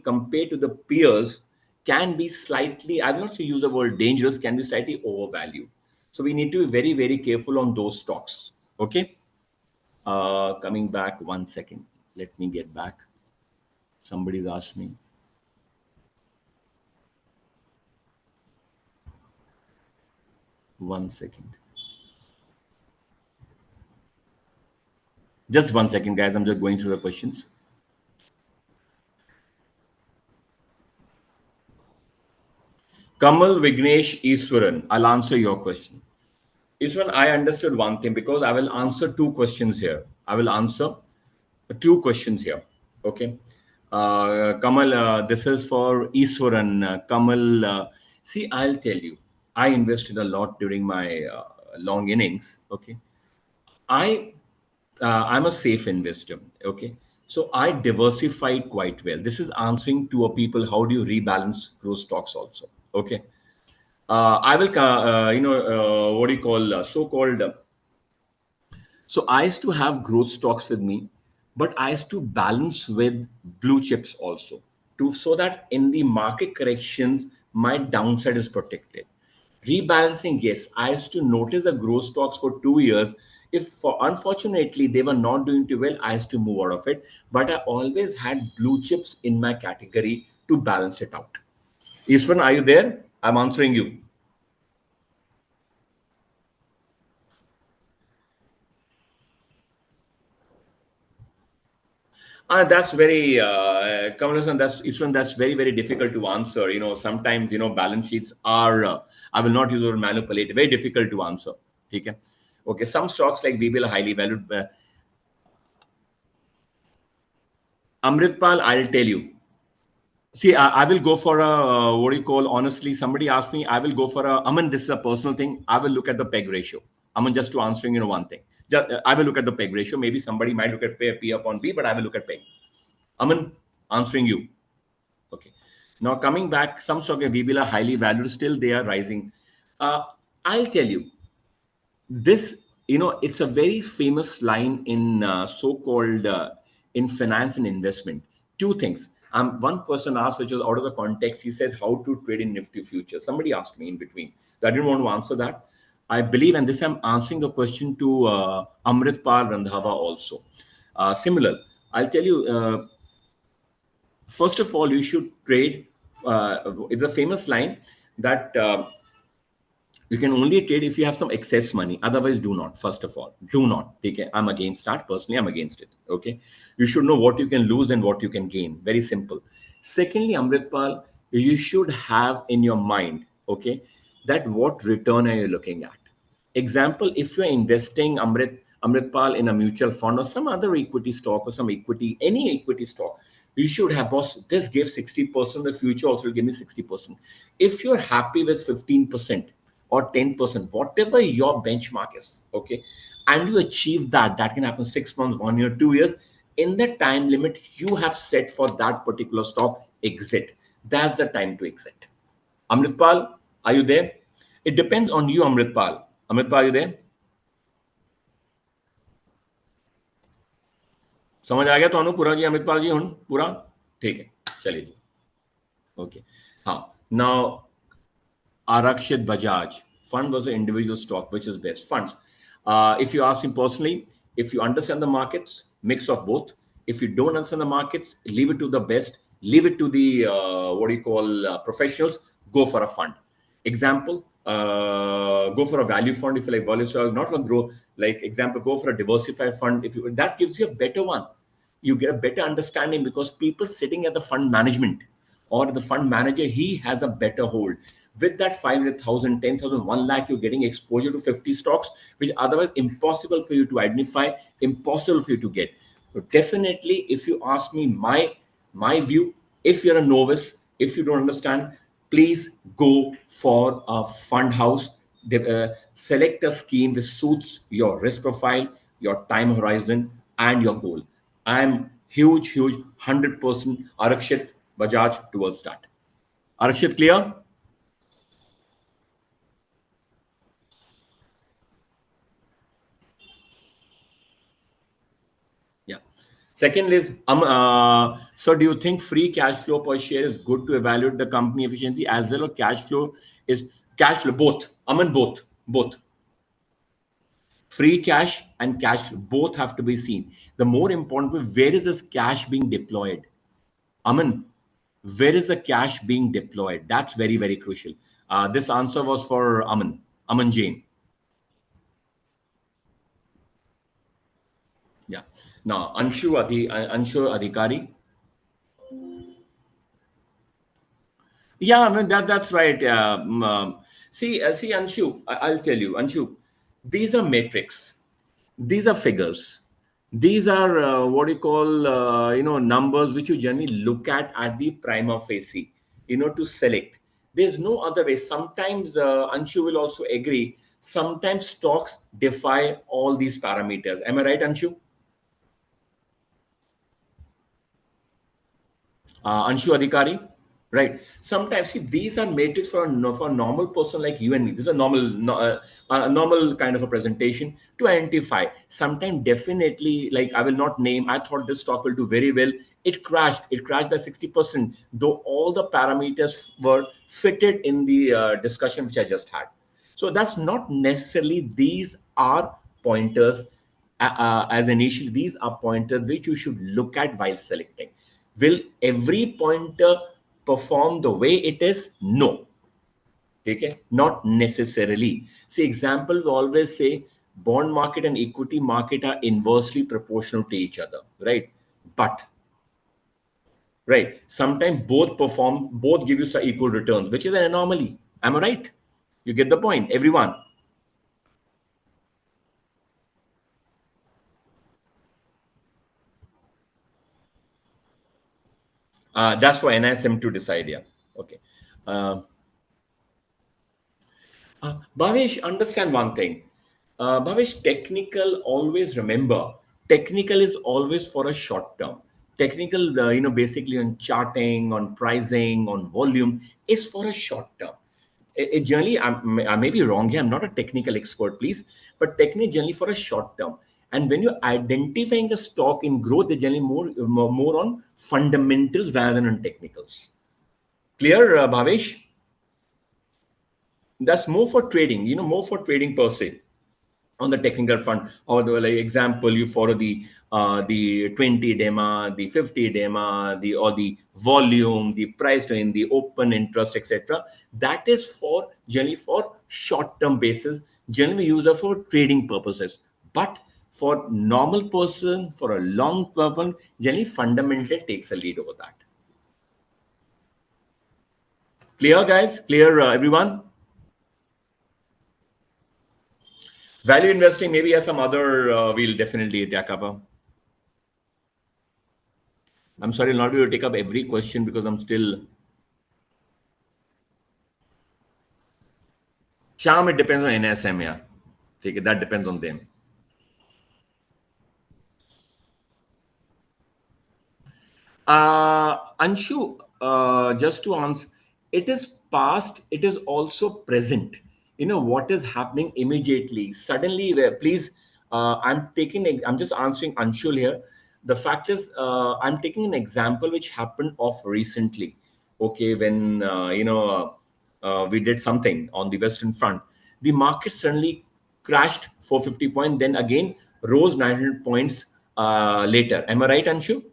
compared to the peers can be slightly, I will not say use the word dangerous, can be slightly overvalued. So we need to be very, very careful on those stocks. Okay, coming back 1 second. Let me get back. Somebody's asked me. 1 second. Just 1 second, guys. I'm just going through the questions. Kamal Vignesh Iswaran, I'll answer your question. Iswan, I understood one thing because I will answer two questions here. I will answer two questions here. Okay. Kamal, this is for Iswaran. Kamal, see, I'll tell you, I invested a lot during my long innings. Okay. I I'm a safe investor. Okay. So I diversified quite well. This is answering to a people how do you rebalance growth stocks also. Okay. I will, what do you call, so-called so I used to have growth stocks with me, but I used to balance with blue chips also, to so that in the market corrections, my downside is protected. Rebalancing, yes, I used to notice the growth stocks for 2 years. If for, unfortunately they were not doing too well, I used to move out of it. But I always had blue chips in my category to balance it out. Ishwan, are you there? I'm answering you. That's very, Kamalasan, that's Isran, that's very, very difficult to answer. Sometimes, balance sheets are, I will not use the word manipulate, very difficult to answer. Okay. Okay. Some stocks like VBL are highly valued. Amritpal, I'll tell you. See, I will go for a, what do you call, honestly, somebody asked me, I will go for a, Aman, this is a personal thing. I will look at the PEG ratio. Aman, just to answering, one thing. I will look at the PEG ratio. Maybe somebody might look at P upon B, but I will look at PEG. Aman, answering you. Okay. Now coming back, some stock like VBL are highly valued. Still, they are rising. Uh, I'll tell you this. It's a very famous line in so-called in finance and investment. Two things. One person asked, which was out of the context. He said, "How to trade in Nifty futures?" Somebody asked me in between. I didn't want to answer that. I believe, and this I'm answering the question to Amritpal Randhava also. Similar. I'll tell you. First of all, you should trade. It's a famous line that you can only trade if you have some excess money. Otherwise, do not. First of all, do not. Okay, I'm against that. Personally, I'm against it. Okay, you should know what you can lose and what you can gain. Very simple. Secondly, Amritpal, you should have in your mind, okay, that what return are you looking at? Example, if you're investing Amritpal in a mutual fund or some other equity stock or some equity, any equity stock, you should have, boss, this gives 60%, the future also will give me 60%. If you're happy with 15% or 10%, whatever your benchmark is, okay, and you achieve that, that can happen 6 months, 1 year, 2 years. In the time limit you have set for that particular stock, exit. That's the time to exit. Amritpal, are you there? It depends on you, Amritpal. Amritpal, are you there? समझ आ गया तो पूरा जी अमृतपाल जी हूँ पूरा ठीक है चलिए जी okay हाँ now Arakshit Bajaj. Fund was an individual stock, which is best. Funds. If you ask him personally, if you understand the markets, mix of both. If you don't understand the markets, leave it to the best. Leave it to the what do you call professionals. Go for a fund. Example, go for a value fund if you like value. So not one grow like example. Go for a diversified fund if you that gives you a better one. You get a better understanding because people sitting at the fund management or the fund manager, he has a better hold. With that 500,000, 10,000, 1 lakh, you're getting exposure to 50 stocks, which otherwise impossible for you to identify, impossible for you to get. So definitely, if you ask me my view, if you're a novice, if you don't understand, please go for a fund house. Select a scheme which suits your risk profile, your time horizon, and your goal. I'm huge, 100% Arakshit Bajaj towards that. Arakshit, clear? Yeah. Second is, so do you think free cash flow per share is good to evaluate the company efficiency as well, or cash flow is cash flow both? Aman, both. Free cash and cash both have to be seen. The more important, where is this cash being deployed? Aman, where is the cash being deployed? That's very crucial. This answer was for Aman Jain. Yeah. Now, Anshu Adhikari. Yeah, I mean that's right. See, Anshu, I'll tell you, Anshu, these are metrics, these are figures, these are what you call numbers which you generally look at the prima facie, to select. There's no other way. Sometimes Anshu will also agree. Sometimes stocks defy all these parameters. Am I right, Anshu? Anshu Adhikari, right? Sometimes, see, these are matrix for for a normal person like you and me. This is a normal kind of a presentation to identify. Sometimes, definitely, like I will not name. I thought this stock will do very well. It crashed. It crashed by 60%, though all the parameters were fitted in the discussion which I just had. So that's not necessarily these are pointers as initially these are pointers which you should look at while selecting. Will every pointer perform the way it is? No. Okay, not necessarily. See, examples always say bond market and equity market are inversely proportional to each other, right? But right, sometimes both give you some equal returns, which is an anomaly. Am I right? You get the point, everyone. That's for NISM to decide. Yeah. Okay. Uh, Bhavesh, understand one thing. Bhavesh, technical, always remember, technical is always for a short term. Technical, basically on charting, on pricing, on volume, is for a short term. It generally, I may be wrong here, I'm not a technical expert, please, but technically, generally for a short term. And when you're identifying a stock in growth, they generally more on fundamentals rather than on technicals. Clear, Bhavesh? That's more for trading, more for trading per se on the technical front. Or the like example, you follow the 20 dema, the 50 dema, the volume, the price in the open interest, etc. That is for generally for short term basis, generally used for trading purposes. But for normal person, for a long person, generally fundamental takes a lead over that. Clear, guys? Clear, everyone? Value investing maybe has some other we'll definitely take up. I'm sorry, I'll not be able to take up every question because I'm still. Sham, it depends on NSM, yeah. Take it, that depends on them. Anshu, just to answer, it is past, it is also present. What is happening immediately, suddenly, where please, I'm just answering Anshul here. The fact is, I'm taking an example which happened of recently. Okay, when, we did something on the Western Front, the market suddenly crashed 450 points, then again rose 900 points later. Am I right, Anshu?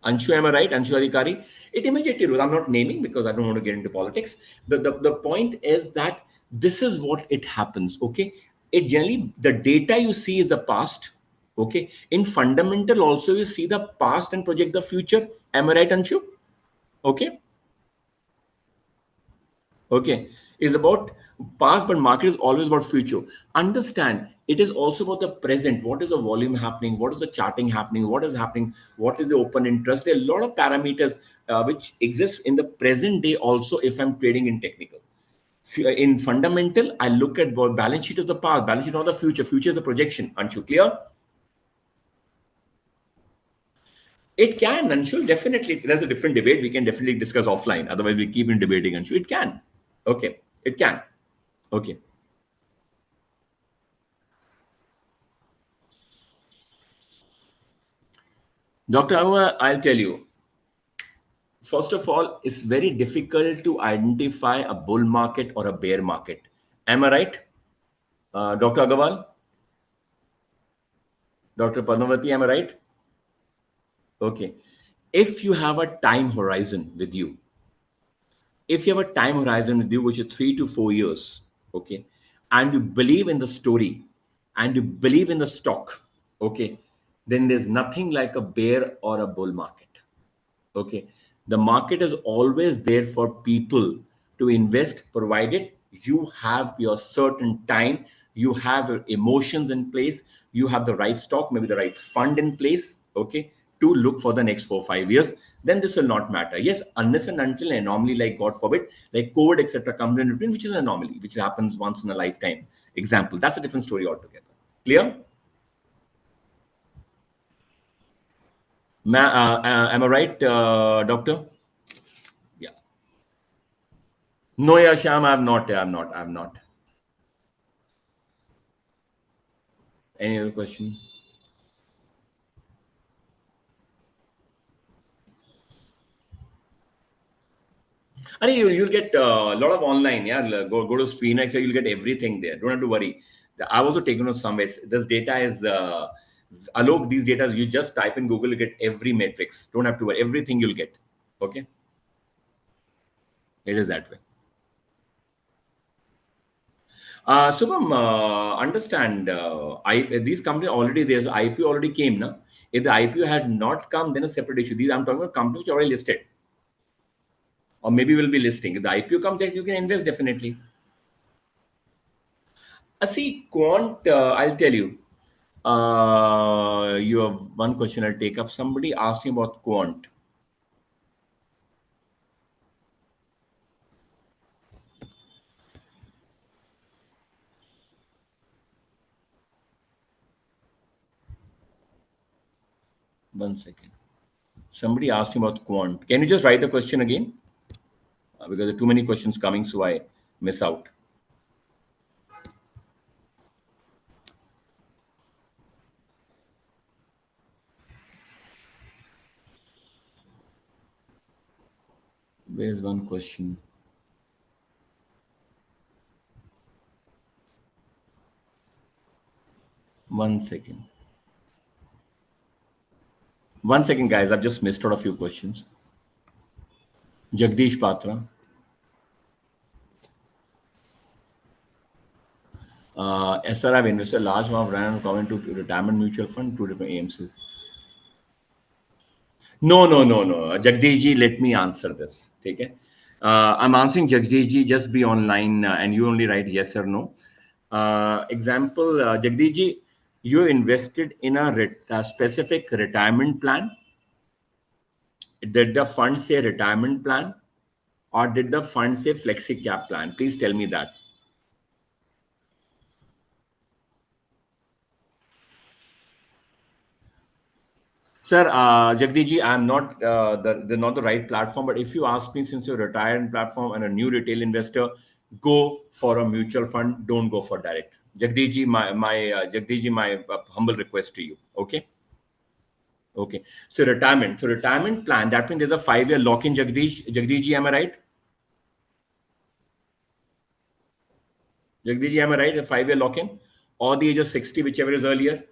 Anshu, am I right? Anshu Adhikari. It immediately rose. I'm not naming because I don't want to get into politics. The point is that this is what it happens. Okay. It generally, the data you see is the past. Okay. In fundamental, also, you see the past and project the future. Am I right, Anshu? Okay. Okay, is about past, but market is always about future. Understand, it is also about the present. What is the volume happening? What is the charting happening? What is happening? What is the open interest? There are a lot of parameters which exist in the present day also if I'm trading in technical. In fundamental, I look at what balance sheet of the past, balance sheet of the future. Future is a projection. Aren't you clear? It can, Anshu, definitely. There's a different debate. We can definitely discuss offline. Otherwise, we keep in debating, Anshu. It can. Okay, it can. Okay. Dr. Amma, I'll tell you. First of all, it's very difficult to identify a bull market or a bear market. Am I right? Dr. Agarwal, Dr. Padmavati, am I right? Okay. If you have a time horizon with you, if you have a time horizon with you, which is 3 to 4 years, okay, and you believe in the story and you believe in the stock, okay, then there's nothing like a bear or a bull market. Okay, the market is always there for people to invest, provided you have your certain time, you have your emotions in place, you have the right stock, maybe the right fund in place, okay, to look for the next 4 or 5 years. Then this will not matter. Yes, unless and until an anomaly, like God forbid, like COVID, etc., comes in between, which is an anomaly, which happens once in a lifetime. Example, that's a different story altogether. Clear? Am I right, doctor? Yeah. No, yeah, Sham, I'm not. I'm not. I'm not. Any other question? I mean, you'll get a lot of online. Yeah, go to Phoenix. You'll get everything there. Don't have to worry. I was also taken on some ways. This data is Alok. These data you just type in Google, you get every metrics. Don't have to worry. Everything you'll get. Okay, it is that way. Shubham, understand. These companies already there's IPO already came. Na? If the IPO had not come, then a separate issue. These I'm talking about companies which are already listed, or maybe will be listing. If the IPO comes, then you can invest definitely. See, quant, I'll tell you. You have one question I'll take up. Somebody asked me about quant. One second. Somebody asked me about quant. Can you just write the question again? Because there are too many questions coming, so I miss out. Where's one question? One second. One second, guys. I've just missed out a few questions. Jagdish Patra. Yes, sir, I've invested a large amount of rand common to retirement mutual fund, two different AMCs. No, no, no, no. Jagdish ji, let me answer this. Okay. I'm answering Jagdish ji. Just be online and you only write yes or no. Example, Jagdish ji, you invested in a specific retirement plan. Did the fund say retirement plan or did the fund say flexi cap plan? Please tell me that. Sir, Jagdiji, I'm not not the right platform, but if you ask me, since you're a retired platform and a new retail investor, go for a mutual fund. Don't go for direct. Jagdiji, my humble request to you. Okay, okay. So retirement plan. That means there's a 5 year lock in. Jagdiji, am I right? Jagdiji, am I right? A 5 year lock in, or the age of 60, whichever is earlier.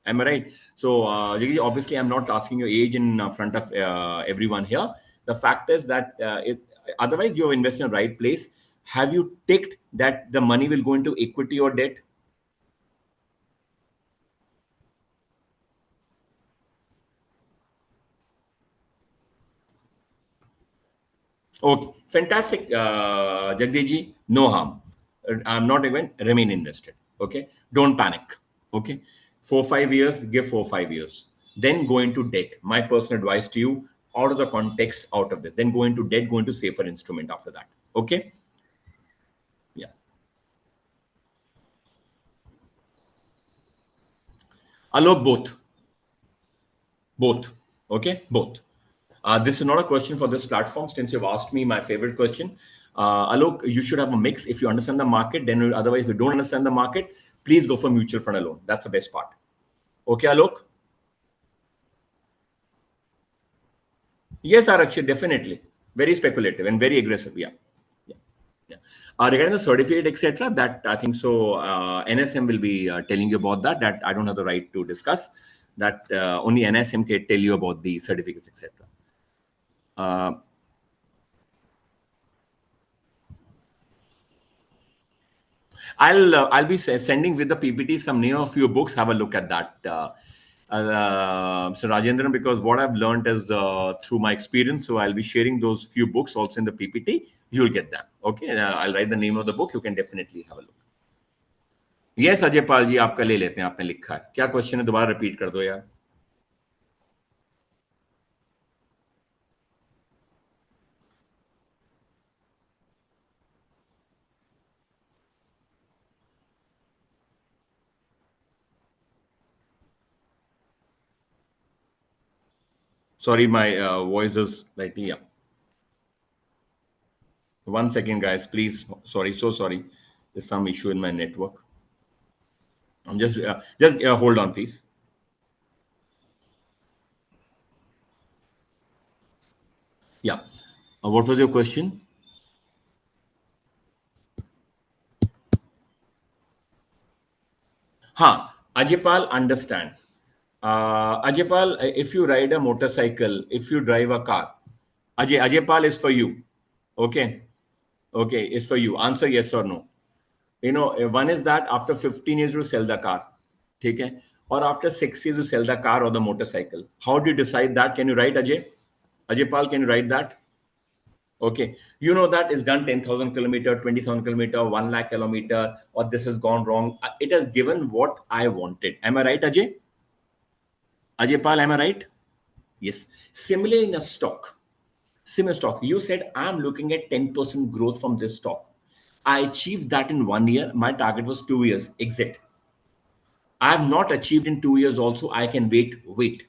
Am I right? So, Jagdish, obviously, I'm not asking your age in front of everyone here. The fact is that otherwise you have invested in the right place. Have you ticked that the money will go into equity or debt? Okay, fantastic, Jagdishji. No harm. I'm not even remain invested. Okay, don't panic. Okay, 4 5 years, give 4 5 years. Then go into debt. My personal advice to you, out of the context, out of this. Then go into debt. Go into safer instrument after that. Okay, yeah. Alok, both. Okay, both. This is not a question for this platform. Since you've asked me my favorite question, Alok, you should have a mix. If you understand the market, then otherwise, if you don't understand the market, please go for mutual fund alone. That's the best part. Okay, Alok? Yes, Arakshay, definitely. Very speculative and very aggressive. Yeah. Yeah. Yeah. Regarding the certificate, etc., that I think so. NSM will be telling you about that. That I don't have the right to discuss. That only NSM can tell you about the certificates, etc. Uh, I'll be sending with the PPT some name of few books. Have a look at that, so Rajendran, because what I've learned is through my experience. So I'll be sharing those few books also in the PPT. You'll get them. Okay, I'll write the name of the book. You can definitely have a look. Yes, Ajay Pal ji आपका ले लेते हैं. आपने लिखा है क्या question है दोबारा रिपीट कर दो यार. Sorry, my voice is like yeah. 1 second, guys, please. Sorry, so sorry. There's some issue in my network. I'm just hold on, please. Yeah. What was your question? Huh. Ajipal, understand. Ajipal, if you ride a motorcycle, if you drive a car, Ajipal is for you. Okay. Okay. It's for you. Answer yes or no. One is that after 15 years, you sell the car. Okay. Or after 6 years, you sell the car or the motorcycle. How do you decide that? Can you write, Ajay? Ajipal, can you write that? Okay. You know that is done 10,000 kilometer, 20,000 kilometer, 1 lakh kilometer, or this has gone wrong. It has given what I wanted. Am I right, Ajay? Ajay Pal, am I right? Yes. Similarly, in a stock, similar stock, you said I'm looking at 10% growth from this stock. I achieved that in 1 year. My target was 2 years. Exit. I have not achieved in 2 years. Also, I can wait.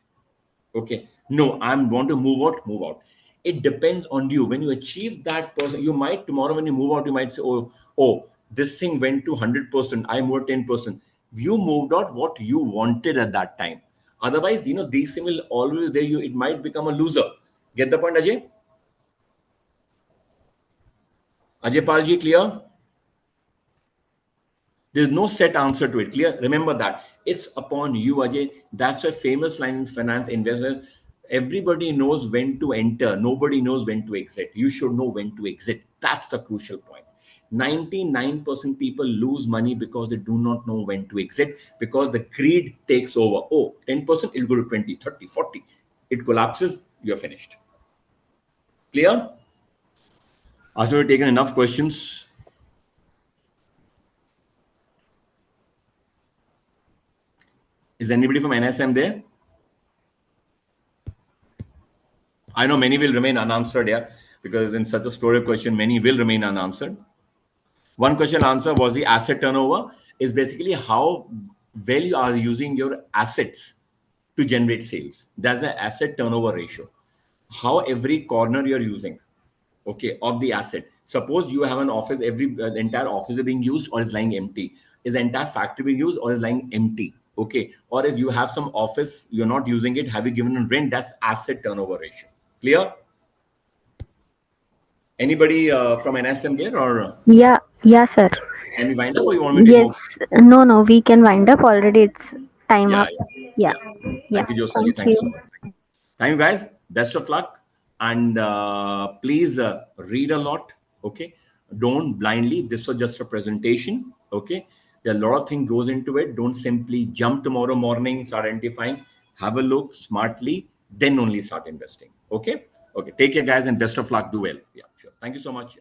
Okay. No, I'm want to move out, move out. It depends on you. When you achieve that person, you might tomorrow when you move out, you might say, oh, this thing went to 100%. I moved 10%. You moved out what you wanted at that time. Otherwise, these things will always there. It might become a loser. Get the point, Ajay? Ajay Palji, clear? There's no set answer to it. Clear? Remember that. It's upon you, Ajay. That's a famous line in finance investment. Everybody knows when to enter. Nobody knows when to exit. You should know when to exit. That's the crucial point. 99% people lose money because they do not know when to exit because the greed takes over. Oh, 10%, it'll go to 20, 30, 40. It collapses, you're finished. Clear? After we've taken enough questions, is anybody from NSM there? I know many will remain unanswered here because in such a storage question, many will remain unanswered. One question answer was the asset turnover is basically how well you are using your assets to generate sales. That's the asset turnover ratio. How every corner you're using, okay, of the asset. Suppose you have an office, the entire office is being used or is lying empty. Is the entire factory being used or is lying empty? Okay. Or is you have some office, you're not using it, have you given in rent? That's asset turnover ratio. Clear? Anybody from NSM here, or Yeah, yeah, sir. can we wind up, or you want me to go? Yes. No, no, we can wind up already. It's time Yeah, up. yeah, Yeah. yeah. Yeah. Thank you, Josali. Thank Thank you so you. much. Thank you, guys. Best of luck. And please read a lot. Okay. Don't blindly. This was just a presentation. Okay. There are a lot of things goes into it. Don't simply jump tomorrow morning, start identifying. Have a look smartly, then only start investing. Okay. Okay. Take care, guys, and best of luck. Do well. Yeah, sure. Thank you so much.